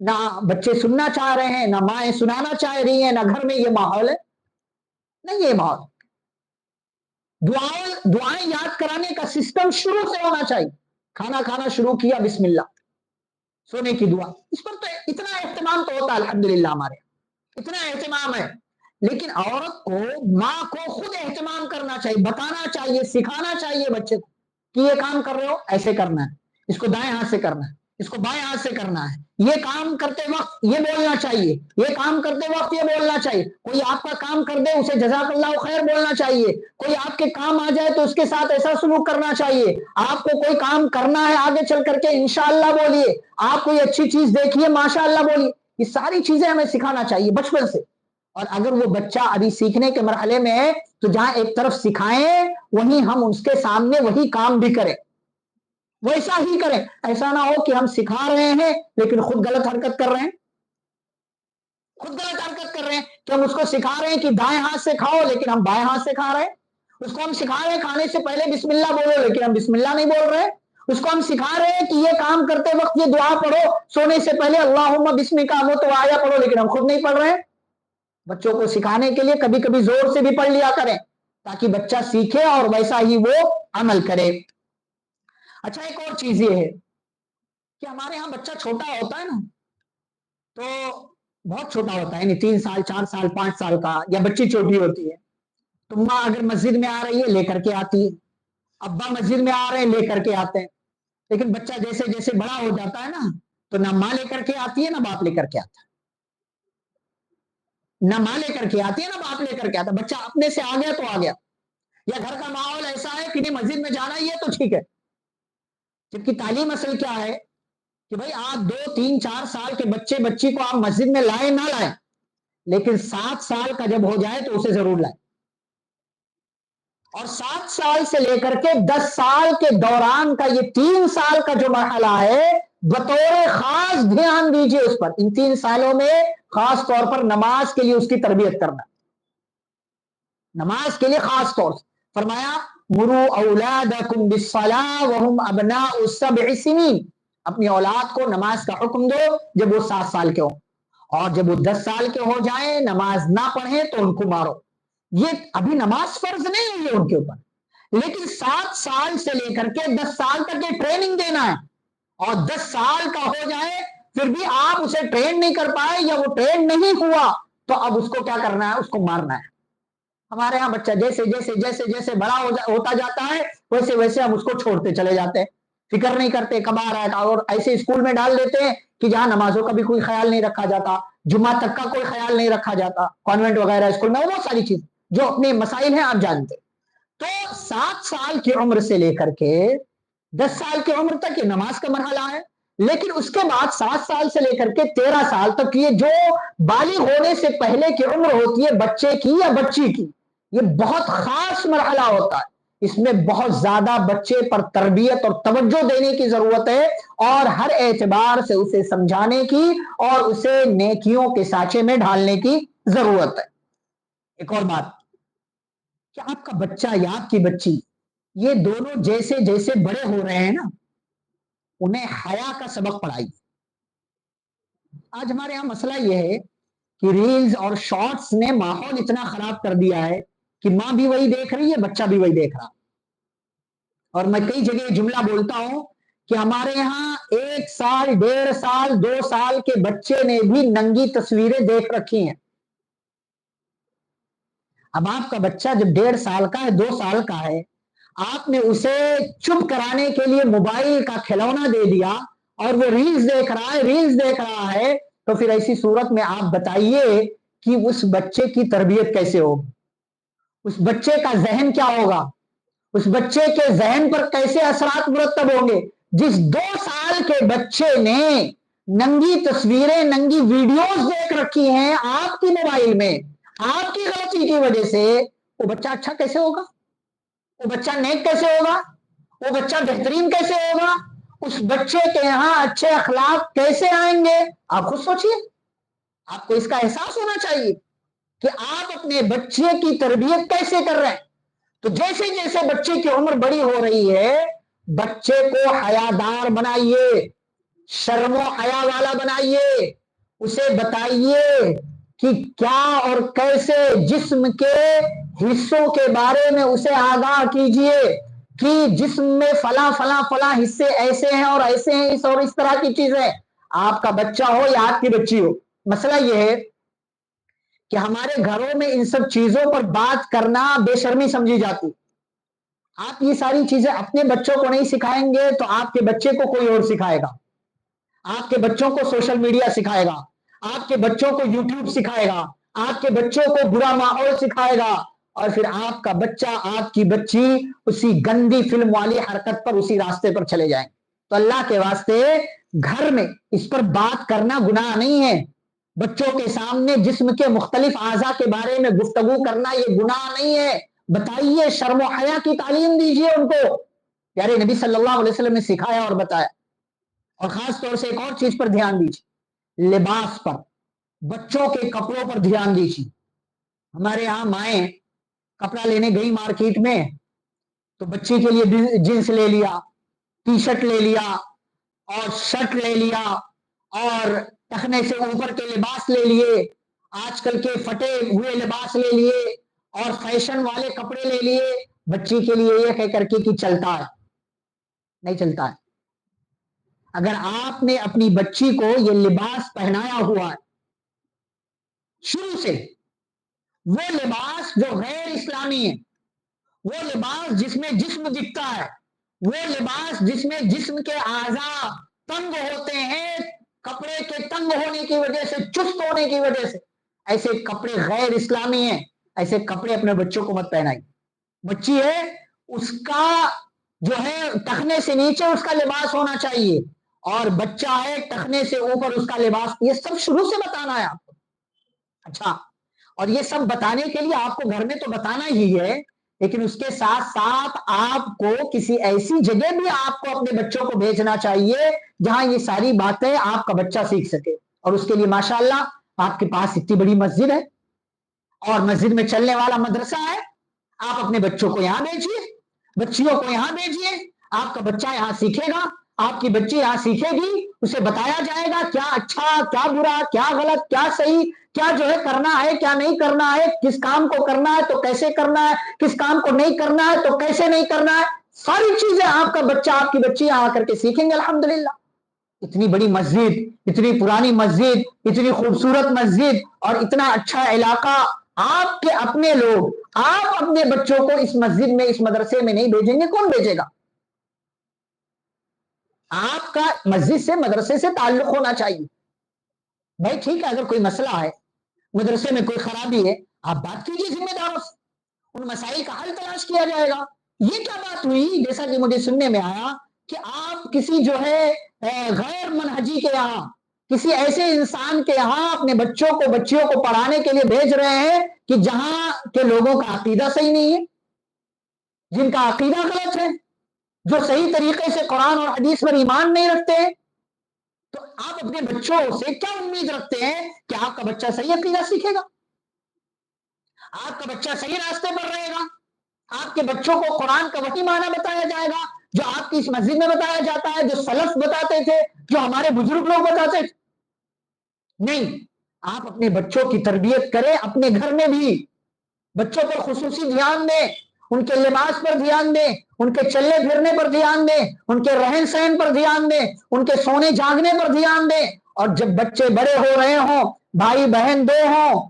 نہ بچے سننا چاہ رہے ہیں، نہ مائیں سنانا چاہ رہی ہیں، نہ گھر میں یہ ماحول ہے، نہیں یہ ماحول۔ دعائیں یاد کرانے کا سسٹم شروع سے ہونا چاہیے۔ کھانا کھانا شروع کیا بسم اللہ، سونے کی دعا، اس پر تو اتنا اہتمام تو ہوتا ہے الحمدللہ، ہمارے اتنا اہتمام ہے۔ لیکن عورت کو، ماں کو خود اہتمام کرنا چاہیے، بتانا چاہیے، سکھانا چاہیے بچے کو کہ یہ کام کر رہے ہو ایسے کرنا ہے، اس کو دائیں ہاتھ سے کرنا ہے، اس کو بائیں ہاتھ سے کرنا ہے، یہ کام کرتے وقت یہ بولنا چاہیے، یہ کام کرتے وقت یہ بولنا چاہیے۔ کوئی آپ کا کام کر دے اسے جزاک اللہ خیر بولنا چاہیے، کوئی آپ کے کام آ جائے تو اس کے ساتھ ایسا سلوک کرنا چاہیے۔ آپ کو کوئی کام کرنا ہے آگے چل کر کے انشاءاللہ بولیے، آپ کوئی اچھی چیز دیکھیے ماشاءاللہ بولیے۔ یہ ساری چیزیں ہمیں سکھانا چاہیے بچپن سے۔ اور اگر وہ بچہ ابھی سیکھنے کے مرحلے میں ہے تو جہاں ایک طرف سکھائیں وہیں ہم اس کے سامنے وہی کام بھی کریں، ویسا ہی کریں۔ ایسا نہ ہو کہ ہم سکھا رہے ہیں لیکن خود غلط حرکت کر رہے ہیں، خود غلط حرکت کر رہے ہیں کہ ہم اس کو سکھا رہے ہیں کہ دائیں ہاتھ سے کھاؤ لیکن ہم بائیں ہاتھ سے کھا رہے ہیں، اس کو ہم سکھا رہے ہیں کھانے سے پہلے بسم اللہ بولو لیکن ہم بسم اللہ نہیں بول رہے، اس کو ہم سکھا رہے ہیں کہ یہ کام کرتے وقت یہ دعا پڑھو، سونے سے پہلے اللہم بسمک اموت واحیا پڑھو لیکن ہم خود نہیں پڑھ رہے ہیں۔ بچوں کو سکھانے کے لیے کبھی کبھی زور سے بھی پڑھ لیا کریں تاکہ بچہ سیکھے اور ویسا ہی وہ عمل کرے۔ اچھا ایک اور چیز یہ ہے کہ ہمارے ہاں بچہ چھوٹا ہوتا ہے نا تو بہت چھوٹا ہوتا ہے، یعنی 3 سال 4 سال 5 سال کا، یا بچی چھوٹی ہوتی ہے تو ماں اگر مسجد میں آ رہی ہے لے کر کے آتی ہے، ابا مسجد میں آ رہے ہیں لے کر کے آتے ہیں۔ لیکن بچہ جیسے جیسے بڑا ہو جاتا ہے نا تو نہ ماں لے کر کے آتی ہے نہ باپ لے کر کے آتا ہے، نہ ماں لے کر کے آتی ہے نہ باپ لے کر کے آتا، بچہ اپنے سے آ گیا تو آ گیا، یا گھر کا ماحول ایسا ہے کہ نہیں مسجد میں جانا ہی ہے تو ٹھیک ہے۔ جبکہ تعلیم اصل کیا ہے کہ بھائی آپ 2 3 4 سال کے بچے بچی کو آپ مسجد میں لائیں نہ لائیں لیکن 7 سال کا جب ہو جائے تو اسے ضرور لائیں، اور 7 سال سے لے کر کے 10 سال کے دوران کا یہ 3 سال کا جو مرحلہ ہے بطور خاص دھیان دیجئے اس پر۔ ان 3 سالوں میں خاص طور پر نماز کے لیے اس کی تربیت کرنا، نماز کے لیے خاص طور سے فرمایا مروا اولادکم بالصلاۃ وهم ابناء 7 سنین، اپنی اولاد کو نماز کا حکم دو جب وہ 7 سال کے ہوں، اور جب وہ 10 سال کے ہو جائیں نماز نہ پڑھیں تو ان کو مارو۔ یہ ابھی نماز فرض نہیں ہوئی ہے ان کے اوپر، لیکن 7 سال سے لے کر کے 10 سال تک یہ ٹریننگ دینا ہے، اور 10 سال کا ہو جائے پھر بھی آپ اسے ٹرین نہیں کر پائے یا وہ ٹرین نہیں ہوا تو اب اس کو کیا کرنا ہے؟ اس کو مارنا ہے۔ ہمارے ہاں بچہ جیسے جیسے جیسے جیسے بڑا ہوتا جاتا ہے ویسے ویسے ہم اس کو چھوڑتے چلے جاتے ہیں، فکر نہیں کرتے کب آ رہا ہے، اور ایسے اسکول میں ڈال دیتے ہیں کہ جہاں نمازوں کا بھی کوئی خیال نہیں رکھا جاتا، جمعہ تک کا کوئی خیال نہیں رکھا جاتا، کانوینٹ وغیرہ اسکول میں بہت ساری چیز جو اپنے مسائل ہیں آپ جانتے۔ تو 7 سال کی عمر سے لے کر کے 10 سال کی عمر تک یہ نماز کا مرحلہ ہے، لیکن اس کے بعد 7 سال سے لے کر کے 13 سال تک یہ جو بالغ ہونے سے پہلے کی عمر ہوتی ہے بچے کی یا بچی کی، یہ بہت خاص مرحلہ ہوتا ہے، اس میں بہت زیادہ بچے پر تربیت اور توجہ دینے کی ضرورت ہے، اور ہر اعتبار سے اسے سمجھانے کی اور اسے نیکیوں کے سانچے میں ڈھالنے کی ضرورت ہے۔ ایک اور بات کہ آپ کا بچہ یا آپ کی بچی یہ دونوں جیسے جیسے بڑے ہو رہے ہیں نا، انہیں حیا کا سبق پڑھائیے۔ آج ہمارے یہاں مسئلہ یہ ہے کہ ریلز اور شارٹس نے ماحول اتنا خراب کر دیا ہے کہ ماں بھی وہی دیکھ رہی ہے، بچہ بھی وہی دیکھ رہا۔ اور میں کئی جگہ یہ جملہ بولتا ہوں کہ ہمارے یہاں 1 سال 1.5 سال 2 سال کے بچے نے بھی ننگی تصویریں دیکھ رکھی ہیں۔ اب آپ کا بچہ جب 1.5 سال کا ہے 2 سال کا ہے، آپ نے اسے چپ کرانے کے لیے موبائل کا کھلونا دے دیا اور وہ ریلز دیکھ رہا ہے تو پھر ایسی صورت میں آپ بتائیے کہ اس بچے کی تربیت کیسے ہوگی، اس بچے کا ذہن کیا ہوگا، اس بچے کے ذہن پر کیسے اثرات مرتب ہوں گے۔ جس 2 سال کے بچے نے ننگی تصویریں ننگی ویڈیوز دیکھ رکھی ہیں آپ کی موبائل میں آپ کی غلطی کی وجہ سے، وہ بچہ اچھا کیسے ہوگا؟ وہ بچہ نیک کیسے ہوگا؟ وہ بچہ بہترین کیسے ہوگا؟ اس بچے کے یہاں اچھے اخلاق کیسے آئیں گے؟ آپ خود سوچئے۔ آپ کو اس کا احساس ہونا چاہیے کہ آپ اپنے بچے کی تربیت کیسے کر رہے ہیں۔ تو جیسے جیسے بچے کی عمر بڑی ہو رہی ہے بچے کو حیادار بنائیے، شرم و حیا والا بنائیے، اسے بتائیے کہ کیا اور کیسے جسم کے حصوں کے بارے میں اسے آگاہ کیجئے کہ جسم میں فلاں فلاں فلاں حصے ایسے ہیں اور ایسے ہیں، اس طرح کی چیزیں۔ آپ کا بچہ ہو یا آپ کی بچی ہو، مسئلہ یہ ہے کہ ہمارے گھروں میں ان سب چیزوں پر بات کرنا بے شرمی سمجھی جاتی۔ آپ یہ ساری چیزیں اپنے بچوں کو نہیں سکھائیں گے تو آپ کے بچے کو کوئی اور سکھائے گا، آپ کے بچوں کو سوشل میڈیا سکھائے گا، آپ کے بچوں کو یوٹیوب سکھائے گا، آپ کے بچوں کو برا ماحول سکھائے گا، اور پھر آپ کا بچہ آپ کی بچی اسی گندی فلم والی حرکت پر اسی راستے پر چلے جائیں۔ تو اللہ کے واسطے گھر میں اس پر بات کرنا گناہ نہیں ہے، بچوں کے سامنے جسم کے مختلف اعضاء کے بارے میں گفتگو کرنا یہ گناہ نہیں ہے، بتائیے، شرم و حیا کی تعلیم دیجئے ان کو، پیارے نبی صلی اللہ علیہ وسلم نے سکھایا اور بتایا۔ اور خاص طور سے ایک اور چیز پر دھیان دیجیے، لباس پر، بچوں کے کپڑوں پر دھیان دیجیے۔ ہمارے یہاں مائیں کپڑا لینے گئی مارکیٹ میں تو بچی کے لیے جینس لے لیا، ٹی شرٹ لے لیا اور شرٹ لے لیا اور ٹخنے سے اوپر کے لباس لے لیے، آج کل کے پھٹے ہوئے لباس لے لیے اور فیشن والے کپڑے لے لیے، بچی کے لیے یہ کہہ کر کے کہ چلتا ہے، نہیں چلتا ہے۔ اگر آپ نے اپنی بچی کو یہ لباس پہنایا ہوا ہے شروع سے، وہ لباس جو غیر اسلامی ہے، وہ لباس جس میں جسم دکھتا ہے، وہ لباس جس میں جسم کے اعضاء تنگ ہوتے ہیں کپڑے کے تنگ ہونے کی وجہ سے، چست ہونے کی وجہ سے، ایسے کپڑے غیر اسلامی ہیں، ایسے کپڑے اپنے بچوں کو مت پہنائیں۔ بچی ہے اس کا جو ہے ٹخنے سے نیچے اس کا لباس ہونا چاہیے، اور بچہ ہے ٹخنے سے اوپر اس کا لباس، یہ سب شروع سے بتانا ہے آپ کو۔ اچھا، اور یہ سب بتانے کے لیے آپ کو گھر میں تو بتانا ہی ہے، لیکن اس کے ساتھ ساتھ آپ کو کسی ایسی جگہ بھی آپ کو اپنے بچوں کو بھیجنا چاہیے جہاں یہ ساری باتیں آپ کا بچہ سیکھ سکے، اور اس کے لیے ماشاءاللہ آپ کے پاس اتنی بڑی مسجد ہے اور مسجد میں چلنے والا مدرسہ ہے، آپ اپنے بچوں کو یہاں بھیجیے، بچیوں کو یہاں بھیجیے، آپ کا بچہ یہاں سیکھے گا، آپ کی بچی یہاں سیکھے گی، اسے بتایا جائے گا کیا اچھا کیا برا کیا غلط کیا صحیح، کیا جو ہے کرنا ہے کیا نہیں کرنا ہے، کس کام کو کرنا ہے تو کیسے کرنا ہے، کس کام کو نہیں کرنا ہے تو کیسے نہیں کرنا ہے، ساری چیزیں آپ کا بچہ آپ کی بچی آ کر کے سیکھیں گے الحمدللہ۔ اتنی بڑی مسجد، اتنی پرانی مسجد، اتنی خوبصورت مسجد اور اتنا اچھا علاقہ، آپ کے اپنے لوگ آپ اپنے بچوں کو اس مسجد میں اس مدرسے میں نہیں بھیجیں گے، کون بھیجے گا؟ آپ کا مسجد سے مدرسے سے تعلق ہونا چاہیے۔ بھائی ٹھیک ہے، اگر کوئی مسئلہ ہے، مدرسے میں کوئی خرابی ہے، آپ بات کیجیے ذمہ داروں سے، ان مسائل کا حل تلاش کیا جائے گا۔ یہ کیا بات ہوئی جیسا کہ مجھے سننے میں آیا کہ آپ کسی جو ہے غیر منہجی کے یہاں، کسی ایسے انسان کے یہاں اپنے بچوں کو بچیوں کو پڑھانے کے لیے بھیج رہے ہیں کہ جہاں کے لوگوں کا عقیدہ صحیح نہیں ہے، جن کا عقیدہ غلط ہے، جو صحیح طریقے سے قرآن اور حدیث پر ایمان نہیں رکھتے ہیں، تو آپ اپنے بچوں سے کیا امید رکھتے ہیں کہ آپ کا بچہ صحیح عقیدہ سیکھے گا، آپ کا بچہ صحیح راستے پر رہے گا، آپ کے بچوں کو قرآن کا وہی معنی بتایا جائے گا جو آپ کی اس مسجد میں بتایا جاتا ہے، جو سلف بتاتے تھے، جو ہمارے بزرگ لوگ بتاتے تھے؟ نہیں، آپ اپنے بچوں کی تربیت کریں، اپنے گھر میں بھی بچوں پر خصوصی دھیان دیں، ان کے لباس پر دھیان دیں، ان کے چلنے پھرنے پر دھیان دیں، ان کے رہن سہن پر دھیان دیں، ان کے سونے جاگنے پر دھیان دیں۔ اور جب بچے بڑے ہو رہے ہوں، بھائی بہن دو ہوں،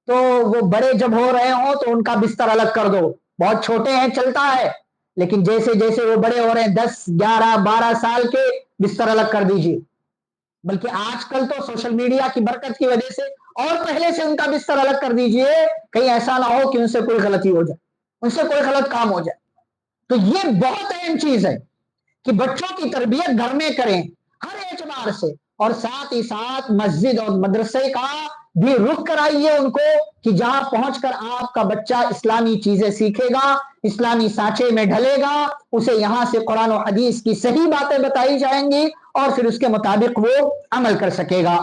تو وہ بڑے جب ہو رہے ہوں تو ان کا بستر الگ کر دو، بہت چھوٹے ہیں چلتا ہے، لیکن جیسے جیسے وہ بڑے ہو رہے ہیں 10 11 12 سال کے، بستر الگ کر دیجیے۔ بلکہ آج کل تو سوشل میڈیا کی برکت کی وجہ سے اور پہلے سے ان کا بستر الگ کر دیجئے، کہیں ایسا نہ ہو کہ ان سے کوئی غلطی ہو جائے، ان سے کوئی غلط کام ہو جائے۔ تو یہ بہت اہم چیز ہے کہ بچوں کی تربیت گھر میں کریں ہر اعتبار سے، اور ساتھ ہی ساتھ مسجد اور مدرسے کا بھی رخ کرائیے ان کو کہ جہاں پہنچ کر آپ کا بچہ اسلامی چیزیں سیکھے گا، اسلامی سانچے میں ڈھلے گا، اسے یہاں سے قرآن و حدیث کی صحیح باتیں بتائی جائیں گی اور پھر اس کے مطابق وہ عمل کر سکے گا۔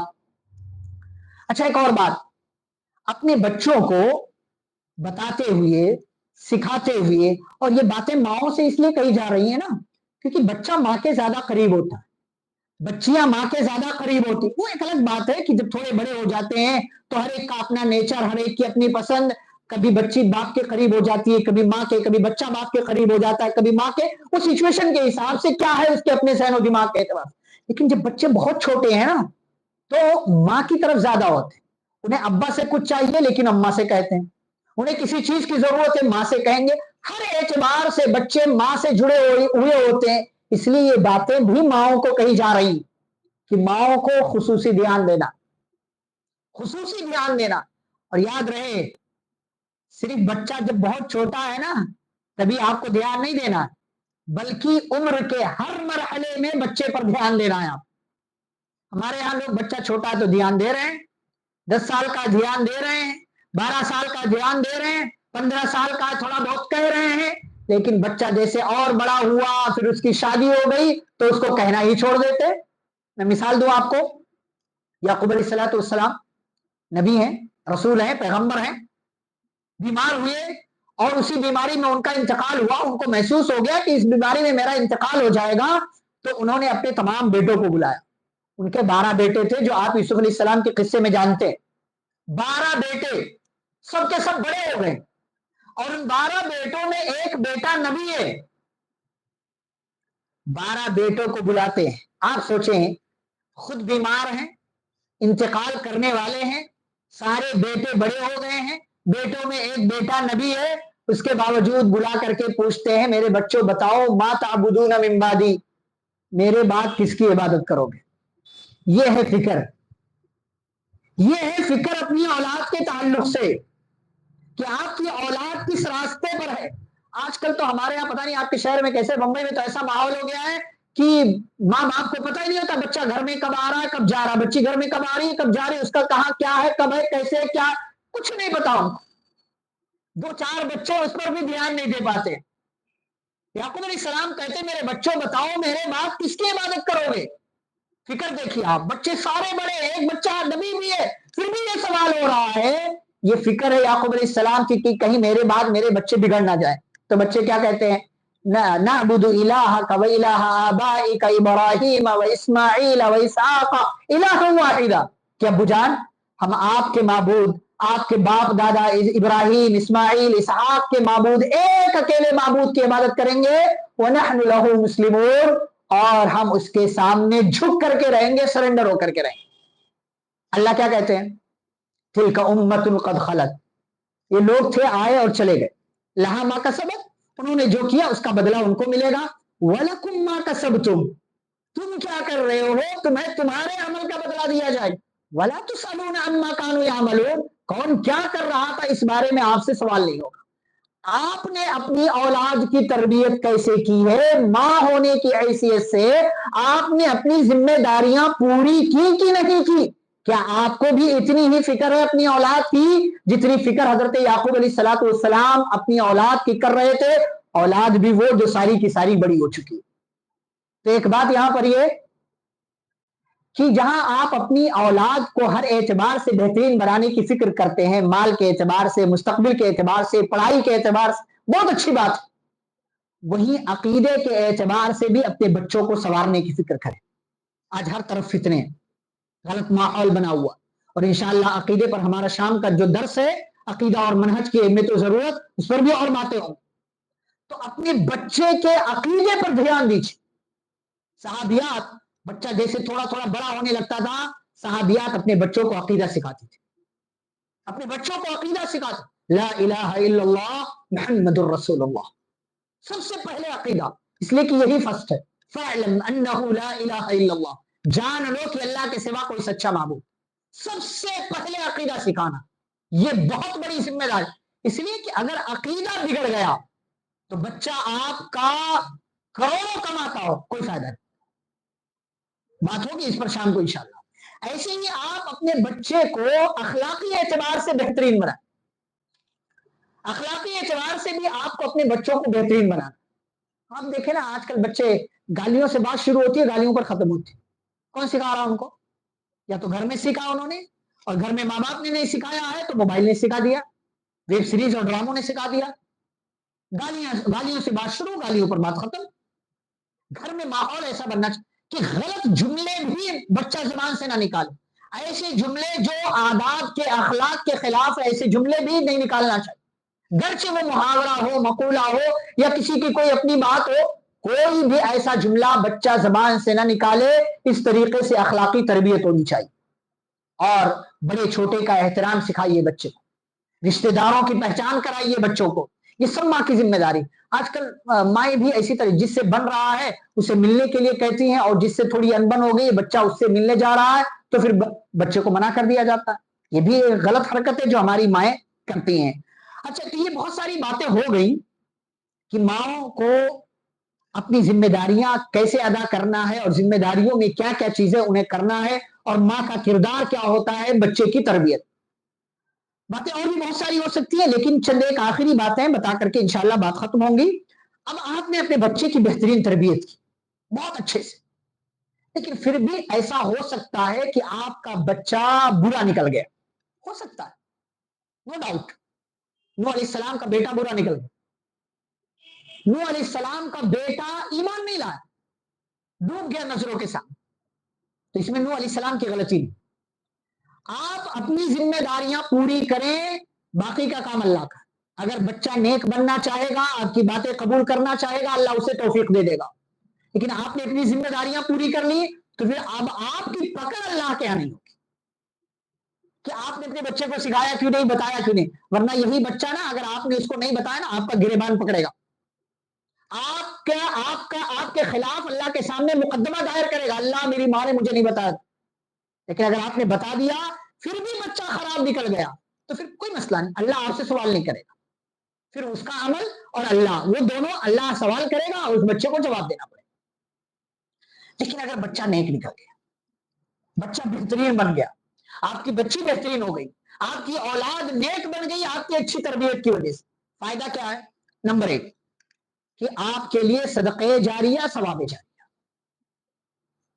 اچھا ایک اور بات، اپنے بچوں کو بتاتے ہوئے سکھاتے ہوئے، اور یہ باتیں ماؤں سے اس لیے کہی جا رہی ہیں نا کیونکہ بچہ ماں کے زیادہ قریب ہوتا ہے، بچیاں ماں کے زیادہ قریب ہوتی، وہ ایک الگ بات ہے کہ جب تھوڑے بڑے ہو جاتے ہیں تو ہر ایک کا اپنا نیچر، ہر ایک کی اپنی پسند، کبھی بچی باپ کے قریب ہو جاتی ہے، کبھی ماں کے، کبھی بچہ باپ کے قریب ہو جاتا ہے، کبھی ماں کے، وہ سچویشن کے حساب سے کیا ہے اس کے اپنے ذہن و دماغ کے اعتبار سے۔ لیکن جب بچے بہت چھوٹے ہیں نا تو ماں کی طرف زیادہ ہوتے ہیں، انہیں ابا سے کچھ چاہیے لیکن اماں سے کہتے ہیں، انہیں کسی چیز کی ضرورت ہے ماں سے کہیں گے، ہر اعتبار سے بچے ماں سے جڑے ہوئے ہوتے ہیں۔ اس لیے یہ باتیں بھی ماؤں کو کہی جا رہی کہ ماؤں کو خصوصی دھیان دینا، خصوصی دھیان دینا۔ اور یاد رہے صرف بچہ جب بہت چھوٹا ہے نا تبھی آپ کو دھیان نہیں دینا، بلکہ عمر کے ہر مرحلے میں بچے پر دھیان دینا ہے۔ آپ ہمارے یہاں لوگ بچہ چھوٹا ہے تو دھیان دے رہے ہیں، 10 سال کا دھیان دے رہے ہیں، 12 سال کا دھیان دے رہے ہیں، 15 سال کا تھوڑا بہت کہہ رہے ہیں، لیکن بچہ جیسے اور بڑا ہوا پھر اس کی شادی ہو گئی تو اس کو کہنا ہی چھوڑ دیتے۔ میں مثال دوں آپ کو، یعقوب علیہ الصلوۃ والسلام نبی ہیں، رسول ہیں، پیغمبر ہیں، بیمار ہوئے اور اسی بیماری میں ان کا انتقال ہوا، ان کو محسوس ہو گیا کہ اس بیماری میں میرا انتقال ہو جائے گا، تو انہوں نے اپنے تمام بیٹوں کو بلایا۔ ان کے 12 بیٹے تھے جو آپ یوسف علیہ السلام کے قصے میں جانتے ہیں، 12 بیٹے، سب کے سب بڑے ہو گئے، اور ان 12 بیٹوں میں ایک بیٹا نبی ہے۔ 12 بیٹوں کو بلاتے ہیں، آپ سوچیں خود بیمار ہیں، انتقال کرنے والے ہیں، سارے بیٹے بڑے ہو گئے ہیں، بیٹوں میں ایک بیٹا نبی ہے، اس کے باوجود بلا کر کے پوچھتے ہیں میرے بچوں بتاؤ ما تعبدون من بعدی، میرے بعد کس کی عبادت کرو گے؟ یہ ہے فکر، یہ ہے فکر اپنی اولاد کے تعلق سے کہ آپ کی اولاد کس راستے پر ہے۔ آج کل تو ہمارے یہاں پتہ نہیں آپ کے شہر میں کیسے، بمبئی میں تو ایسا ماحول ہو گیا ہے کہ ماں باپ کو پتہ ہی نہیں ہوتا بچہ گھر میں کب آ رہا ہے کب جا رہا ہے، بچی گھر میں کب آ رہی ہے کب جا رہی ہے، اس کا کہاں کیا ہے، کب ہے، کیسے ہے، کیا، کچھ نہیں پتا ان کو۔ 2 4 بچے اس پر بھی دھیان نہیں دے پاتے۔ یعقوب علیہ السلام کہتے میرے بچوں بتاؤ میرے بعد کس کی عبادت کرو گے؟ فکر دیکھیے آپ، بچے سارے بڑے، ایک بچہ نبی بھی ہے، پھر بھی یہ سوال ہو رہا ہے، یہ فکر ہے یعقوب علیہ السلام کی کہ کہیں میرے بعد میرے بچے بگڑ نہ جائیں۔ تو بچے کیا کہتے ہیں؟ نعبد الہک و الہ آبائک ابراہیم و اسماعیل و اسحاق الہ واحدا، کہ ابو جان ہم آپ کے معبود، آپ کے باپ دادا ابراہیم، اسماعیل، اسحاق کے معبود، ایک اکیلے معبود کی عبادت کریں گے، وَنَحْنُ لَهُ مُسْلِمُونَ، اور ہم اس کے سامنے جھک کر کے رہیں گے، سرنڈر ہو کر کے رہیں گے۔ اللہ کیا کہتے ہیں؟ تِلْكَ أُمَّةٌ قَدْ خَلَتْ، یہ لوگ تھے آئے اور چلے گئے، لَهَا مَا كَسَبَتْ، انہوں نے جو کیا اس کا بدلہ ان کو ملے گا، وَلَكُمْ مَا كَسَبْتُمْ، تم کیا کر رہے ہو تمہیں تمہارے عمل کا بدلہ دیا جائے گا، وَلَا تُسْأَلُونَ عَمَّا كَانُوا يَعْمَلُونَ، کون کیا کر رہا تھا اس بارے میں آپ سے سوال نہیں ہوگا۔ آپ نے اپنی اولاد کی تربیت کیسے کی ہے، ماں ہونے کی حیثیت سے آپ نے اپنی ذمہ داریاں پوری کی کہ نہیں کی؟ کیا آپ کو بھی اتنی ہی فکر ہے اپنی اولاد کی جتنی فکر حضرت یعقوب علیہ السلام اپنی اولاد کی کر رہے تھے؟ اولاد بھی وہ جو ساری کی ساری بڑی ہو چکی۔ تو ایک بات یہاں پر یہ کہ جہاں آپ اپنی اولاد کو ہر اعتبار سے بہترین بنانے کی فکر کرتے ہیں، مال کے اعتبار سے، مستقبل کے اعتبار سے، پڑھائی کے اعتبار سے، بہت اچھی بات، وہیں عقیدے کے اعتبار سے بھی اپنے بچوں کو سنوارنے کی فکر کریں۔ آج ہر طرف فتنے، غلط ماحول بنا ہوا، اور انشاءاللہ عقیدے پر ہمارا شام کا جو درس ہے، عقیدہ اور منہج کی اہمیت و ضرورت، اس پر بھی اور باتیں ہوں، تو اپنے بچے کے عقیدے پر دھیان دیجیے۔ صحابیات، بچہ جیسے تھوڑا تھوڑا بڑا ہونے لگتا تھا، صحابیات اپنے بچوں کو عقیدہ سکھاتی تھی، اپنے بچوں کو عقیدہ سکھاتے، لا الہ الا اللہ محمد الرسول اللہ، سب سے پہلے عقیدہ، اس لیے کہ یہی فرسٹ ہے، فَاعْلَمْ أَنَّهُ لَا إِلَهَ إِلَّا اللَّهُ، جان لو کہ اللہ کے سوا کوئی سچا معبود، سب سے پہلے عقیدہ سکھانا، یہ بہت بڑی ذمہ داری، اس لیے کہ اگر عقیدہ بگڑ گیا تو بچہ آپ کا کروڑوں کماتا ہو، کوئی فائدہ نہیں۔ بات ہوگی اس پر شام کو انشاءاللہ۔ ایسے ہی آپ اپنے بچے کو اخلاقی اعتبار سے بہترین بنائیں، اخلاقی اعتبار سے بھی آپ کو اپنے بچوں کو بہترین بنانا۔ آپ دیکھیں نا آج کل بچے گالیوں سے بات شروع ہوتی ہے، گالیوں پر ختم ہوتی ہے، کون سکھا رہا ان کو؟ یا تو گھر میں سیکھا انہوں نے، اور گھر میں ماں باپ نے نہیں سکھایا ہے تو موبائل نے سکھا دیا، ویب سیریز اور ڈراموں نے سکھا دیا، گالیوں سے بات شروع، گالیوں پر بات ختم۔ گھر میں ماحول ایسا بننا چاہیے کہ غلط جملے بھی بچہ زبان سے نہ نکالے، ایسے جملے جو آداب کے اخلاق کے خلاف، ایسے جملے بھی نہیں نکالنا چاہیے، گرچہ وہ محاورہ ہو، مقولہ ہو، یا کسی کی کوئی اپنی بات ہو، کوئی بھی ایسا جملہ بچہ زبان سے نہ نکالے، اس طریقے سے اخلاقی تربیت ہونی چاہیے۔ اور بڑے چھوٹے کا احترام سکھائیے بچے کو، رشتہ داروں کی پہچان کرائیے بچوں کو، یہ سب ماں کی ذمہ داری۔ آج کل مائیں بھی ایسی طرح، جس سے بن رہا ہے اسے ملنے کے لیے کہتی ہیں، اور جس سے تھوڑی انبن ہو گئی بچہ اس سے ملنے جا رہا ہے تو پھر بچے کو منع کر دیا جاتا ہے۔ یہ بھی ایک غلط حرکت ہے جو ہماری مائیں کرتی ہیں۔ اچھا، تو یہ بہت ساری باتیں ہو گئی کہ ماؤں کو اپنی ذمہ داریاں کیسے ادا کرنا ہے، اور ذمہ داریوں میں کیا کیا چیزیں انہیں کرنا ہے، اور ماں کا کردار کیا ہوتا ہے بچے کی تربیت۔ باتیں اور بھی بہت ساری ہو سکتی ہیں، لیکن چند ایک آخری باتیں بتا کر کے انشاءاللہ بات ختم ہوں گی۔ اب آپ نے اپنے بچے کی بہترین تربیت کی بہت اچھے سے، لیکن پھر بھی ایسا ہو سکتا ہے کہ آپ کا بچہ برا نکل گیا، ہو سکتا ہے، نو ڈاؤٹ۔ نوح علیہ السلام کا بیٹا برا نکل گیا، نوح علیہ السلام کا بیٹا ایمان نہیں لایا، ڈوب گیا نظروں کے سامنے، تو اس میں نوح علیہ السلام کی غلطی نہیں۔ آپ اپنی ذمہ داریاں پوری کریں، باقی کا کام اللہ کا۔ اگر بچہ نیک بننا چاہے گا، آپ کی باتیں قبول کرنا چاہے گا، اللہ اسے توفیق دے دے گا، لیکن آپ نے اپنی ذمہ داریاں پوری کر لی تو پھر اب آپ کی پکڑ اللہ کے یہاں نہیں ہوگی کہ آپ نے اپنے بچے کو سکھایا کیوں نہیں، بتایا کیوں نہیں، ورنہ یہی بچہ نا اگر آپ نے اس کو نہیں بتایا نا، آپ کا گریبان پکڑے گا، آپ کے خلاف اللہ کے سامنے مقدمہ دائر کرے گا، اللہ میری ماں نے مجھے نہیں بتایا۔ لیکن اگر آپ نے بتا دیا پھر بھی بچہ خراب نکل گیا تو پھر کوئی مسئلہ نہیں، اللہ آپ سے سوال نہیں کرے گا، پھر اس کا عمل اور اللہ، وہ دونوں اللہ سوال کرے گا اور اس بچے کو جواب دینا پڑے گا۔ لیکن اگر بچہ نیک نکل گیا، بچہ بہترین بن گیا، آپ کی بچی بہترین ہو گئی، آپ کی اولاد نیک بن گئی آپ کی اچھی تربیت کی وجہ سے، فائدہ کیا ہے؟ نمبر 1 کہ آپ کے لیے صدقے جاریہ، ثواب جاریہ۔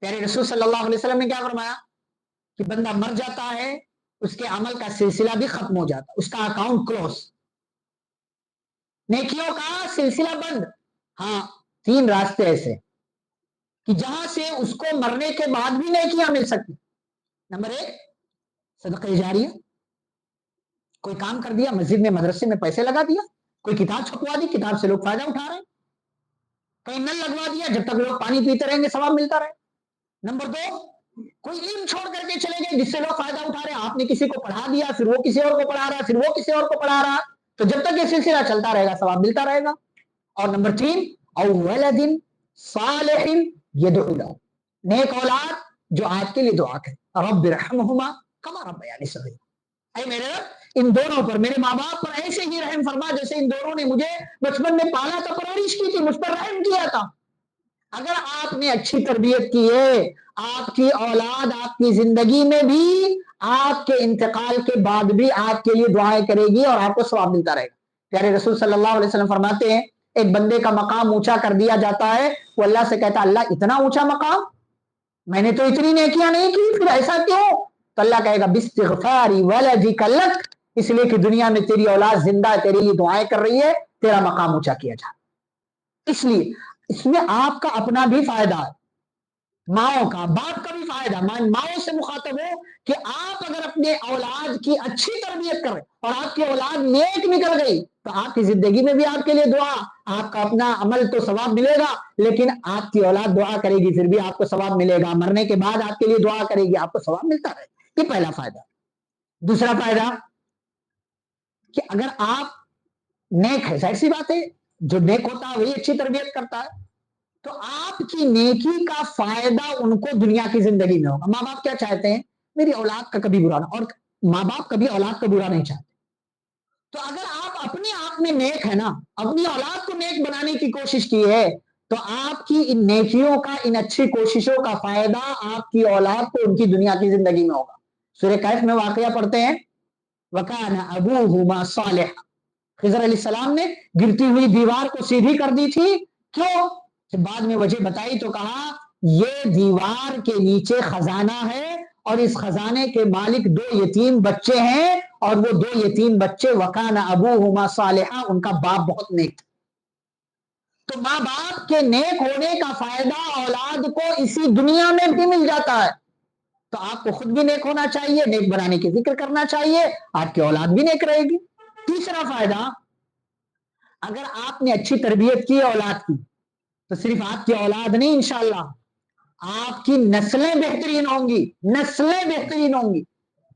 پیارے رسول صلی اللہ علیہ وسلم نے کیا فرمایا کہ بندہ مر جاتا ہے، اس کے عمل کا سلسلہ بھی ختم ہو جاتا، اس کا اکاؤنٹ کلوز، نیکیوں کا سلسلہ بند، ہاں 3 راستے ایسے کہ جہاں سے اس کو مرنے کے بعد بھی نیکیاں مل سکتی. نمبر 1 صدقہ جاریہ، کوئی کام کر دیا، مسجد میں مدرسے میں پیسے لگا دیا، کوئی کتاب چھپوا دی، کتاب سے لوگ فائدہ اٹھا رہے ہیں، کہیں نل لگوا دیا، جب تک لوگ پانی پیتے رہیں گے ثواب ملتا رہے. نمبر 2 کوئی علم چھوڑ کر کے چلے گئے جس سے لوگ فائدہ اٹھا رہے ہیں، آپ نے کسی کو پڑھا دیا، پھر وہ کسی اور کو پڑھا رہا ہے، پھر وہ کسی اور کو پڑھا رہا، تو جب تک یہ سلسلہ چلتا رہے گا ثواب ملتا رہے گا. اور نمبر 3 او ولد صالح یدعو له، نیک اولاد جو آپ کے لیے دعا کرے. رب ارحمہما کما ربیانی صغیرا، اے میرے رب ان دونوں پر، میرے ماں باپ پر ایسے ہی رحم فرما جیسے ان دونوں نے مجھے بچپن میں پالا تھا، پرورش کی تھی، مجھ پر رحم کیا تھا. اگر آپ نے اچھی تربیت کی ہے، آپ کی اولاد آپ کی زندگی میں بھی، آپ کے انتقال کے بعد بھی آپ کے لیے دعائیں کرے گی اور آپ کو ثواب ملتا رہے گا. پیارے رسول صلی اللہ علیہ وسلم فرماتے ہیں ایک بندے کا مقام اونچا کر دیا جاتا ہے، وہ اللہ سے کہتا ہے اللہ اتنا اونچا مقام، میں نے تو اتنی نیکیاں نہیں کی، پھر ایسا کیوں؟ تو اللہ کہے گا باستغفار ولدک لک، اس لیے کہ دنیا میں تیری اولاد زندہ ہے، تیرے لیے دعائیں کر رہی ہے، تیرا مقام اونچا کیا جائے. اس لیے اس میں آپ کا اپنا بھی فائدہ ہے، ماؤں کا، باپ کا بھی فائدہ. ماؤں سے مخاطب ہو کہ آپ اگر اپنے اولاد کی اچھی تربیت کریں اور آپ کی اولاد نیک نکل گئی تو آپ کی زندگی میں بھی آپ کے لیے دعا، آپ کا اپنا عمل تو ثواب ملے گا، لیکن آپ کی اولاد دعا کرے گی پھر بھی آپ کو ثواب ملے گا، مرنے کے بعد آپ کے لیے دعا کرے گی، آپ کو ثواب ملتا رہے. یہ پہلا فائدہ. دوسرا فائدہ کہ اگر آپ نیک ہے، ظاہر سی بات ہے جو نیک ہوتا ہے وہی اچھی تربیت کرتا ہے، تو آپ کی نیکی کا فائدہ ان کو دنیا کی زندگی میں ہوگا. ماں باپ کیا چاہتے ہیں؟ میری اولاد کا کبھی برا نہ، اور ماں باپ کبھی اولاد کا برا نہیں چاہتے. تو اگر آپ اپنے آپ میں نیک ہے نا، اپنی اولاد کو نیک بنانے کی کوشش کی ہے، تو آپ کی ان نیکیوں کا، ان اچھی کوششوں کا فائدہ آپ کی اولاد کو ان کی دنیا کی زندگی میں ہوگا. سورہ کہف میں واقعہ پڑھتے ہیں وَكَانَ أَبُوهُمَا صَالِحًا، خضر علیہ السلام نے گرتی ہوئی دیوار کو سیدھی کر دی تھی، کیوں؟ بعد میں وجہ بتائی تو کہا یہ دیوار کے نیچے خزانہ ہے اور اس خزانے کے مالک 2 یتیم بچے ہیں، اور وہ 2 یتیم بچے وَكَانَ أَبُوهُمَا صَالِحًا، ان کا باپ بہت نیک تھا. تو ماں باپ کے نیک ہونے کا فائدہ اولاد کو اسی دنیا میں بھی مل جاتا ہے. تو آپ کو خود بھی نیک ہونا چاہیے، نیک بنانے کی فکر کرنا چاہیے، آپ کی اولاد بھی نیک رہے گی. تیسرا فائدہ، اگر آپ نے اچھی تربیت کی اولاد کی تو صرف آپ کی اولاد نہیں، انشاءاللہ آپ کی نسلیں بہترین ہوں گی، نسلیں بہترین ہوں گی.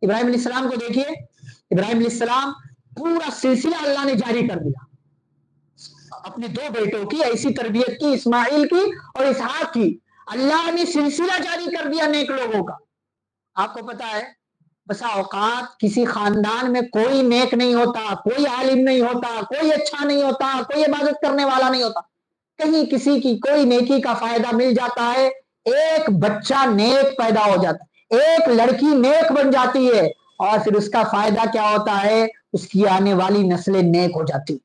ابراہیم علیہ السلام کو دیکھیے، ابراہیم علیہ السلام پورا سلسلہ اللہ نے جاری کر دیا، اپنے 2 بیٹوں کی ایسی تربیت کی، اسماعیل کی اور اسحاق کی، اللہ نے سلسلہ جاری کر دیا نیک لوگوں کا. آپ کو پتا ہے بسا اوقات کسی خاندان میں کوئی نیک نہیں ہوتا، کوئی عالم نہیں ہوتا، کوئی اچھا نہیں ہوتا، کوئی عبادت کرنے والا نہیں ہوتا، کہیں کسی کی کوئی نیکی کا فائدہ مل جاتا ہے، ایک بچہ نیک پیدا ہو جاتا ہے، ایک لڑکی نیک بن جاتی ہے، اور پھر اس کا فائدہ کیا ہوتا ہے؟ اس کی آنے والی نسلیں نیک ہو جاتی،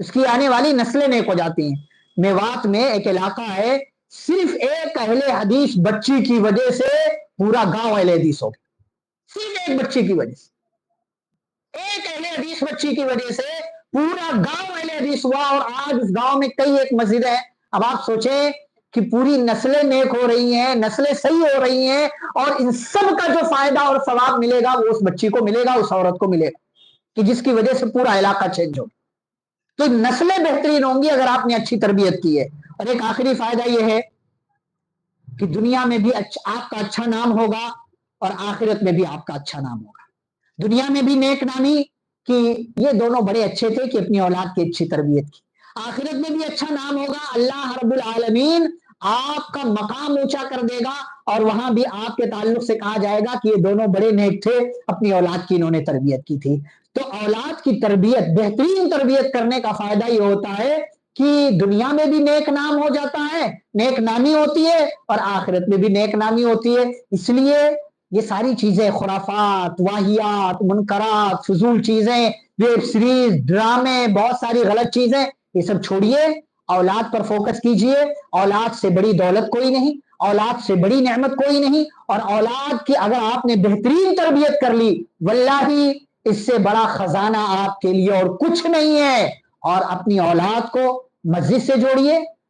اس کی آنے والی نسلیں نیک ہو جاتی ہیں. میوات میں ایک علاقہ ہے، صرف ایک اہل حدیث بچی کی وجہ سے پورا گاؤں اہل حدیث ہو گیا، صرف ایک بچی کی وجہ سے، ایک اہل حدیث بچی کی وجہ سے پورا گاؤں اہل حدیث ہوا، اور آج اس گاؤں میں کئی ایک مسجد ہے. اب آپ سوچیں کہ پوری نسلیں نیک ہو رہی ہیں، نسلیں صحیح ہو رہی ہیں، اور ان سب کا جو فائدہ اور ثواب ملے گا وہ اس بچی کو ملے گا، اس عورت کو ملے گا، کہ جس کی وجہ سے پورا علاقہ چینج ہو. تو نسلیں بہترین ہوں گی اگر آپ نے اچھی تربیت کی ہے. اور ایک آخری فائدہ یہ ہے کہ دنیا میں بھی آپ کا اچھا نام ہوگا اور آخرت میں بھی آپ کا اچھا نام ہوگا. دنیا میں بھی نیک نامی کہ یہ دونوں بڑے اچھے تھے کہ اپنی اولاد کی اچھی تربیت کی، آخرت میں بھی اچھا نام ہوگا، اللہ رب العالمین آپ کا مقام اونچا کر دے گا، اور وہاں بھی آپ کے تعلق سے کہا جائے گا کہ یہ دونوں بڑے نیک تھے، اپنی اولاد کی انہوں نے تربیت کی تھی. تو اولاد کی تربیت، بہترین تربیت کرنے کا فائدہ یہ ہوتا ہے کہ دنیا میں بھی نیک نام ہو جاتا ہے، نیک نامی ہوتی ہے، اور آخرت میں بھی نیک نامی ہوتی ہے. اس لیے یہ ساری چیزیں، خرافات، واہیات، منکرات، فضول چیزیں، ویب سیریز، ڈرامے، بہت ساری غلط چیزیں، یہ سب چھوڑیے، اولاد پر فوکس کیجئے. اولاد سے بڑی دولت کوئی نہیں، اولاد سے بڑی نعمت کوئی نہیں، اور اولاد کی اگر آپ نے بہترین تربیت کر لی، واللہ اس سے بڑا خزانہ آپ کے لیے اور کچھ نہیں ہے. اور اپنی اولاد کو مسجد سے جوڑیے،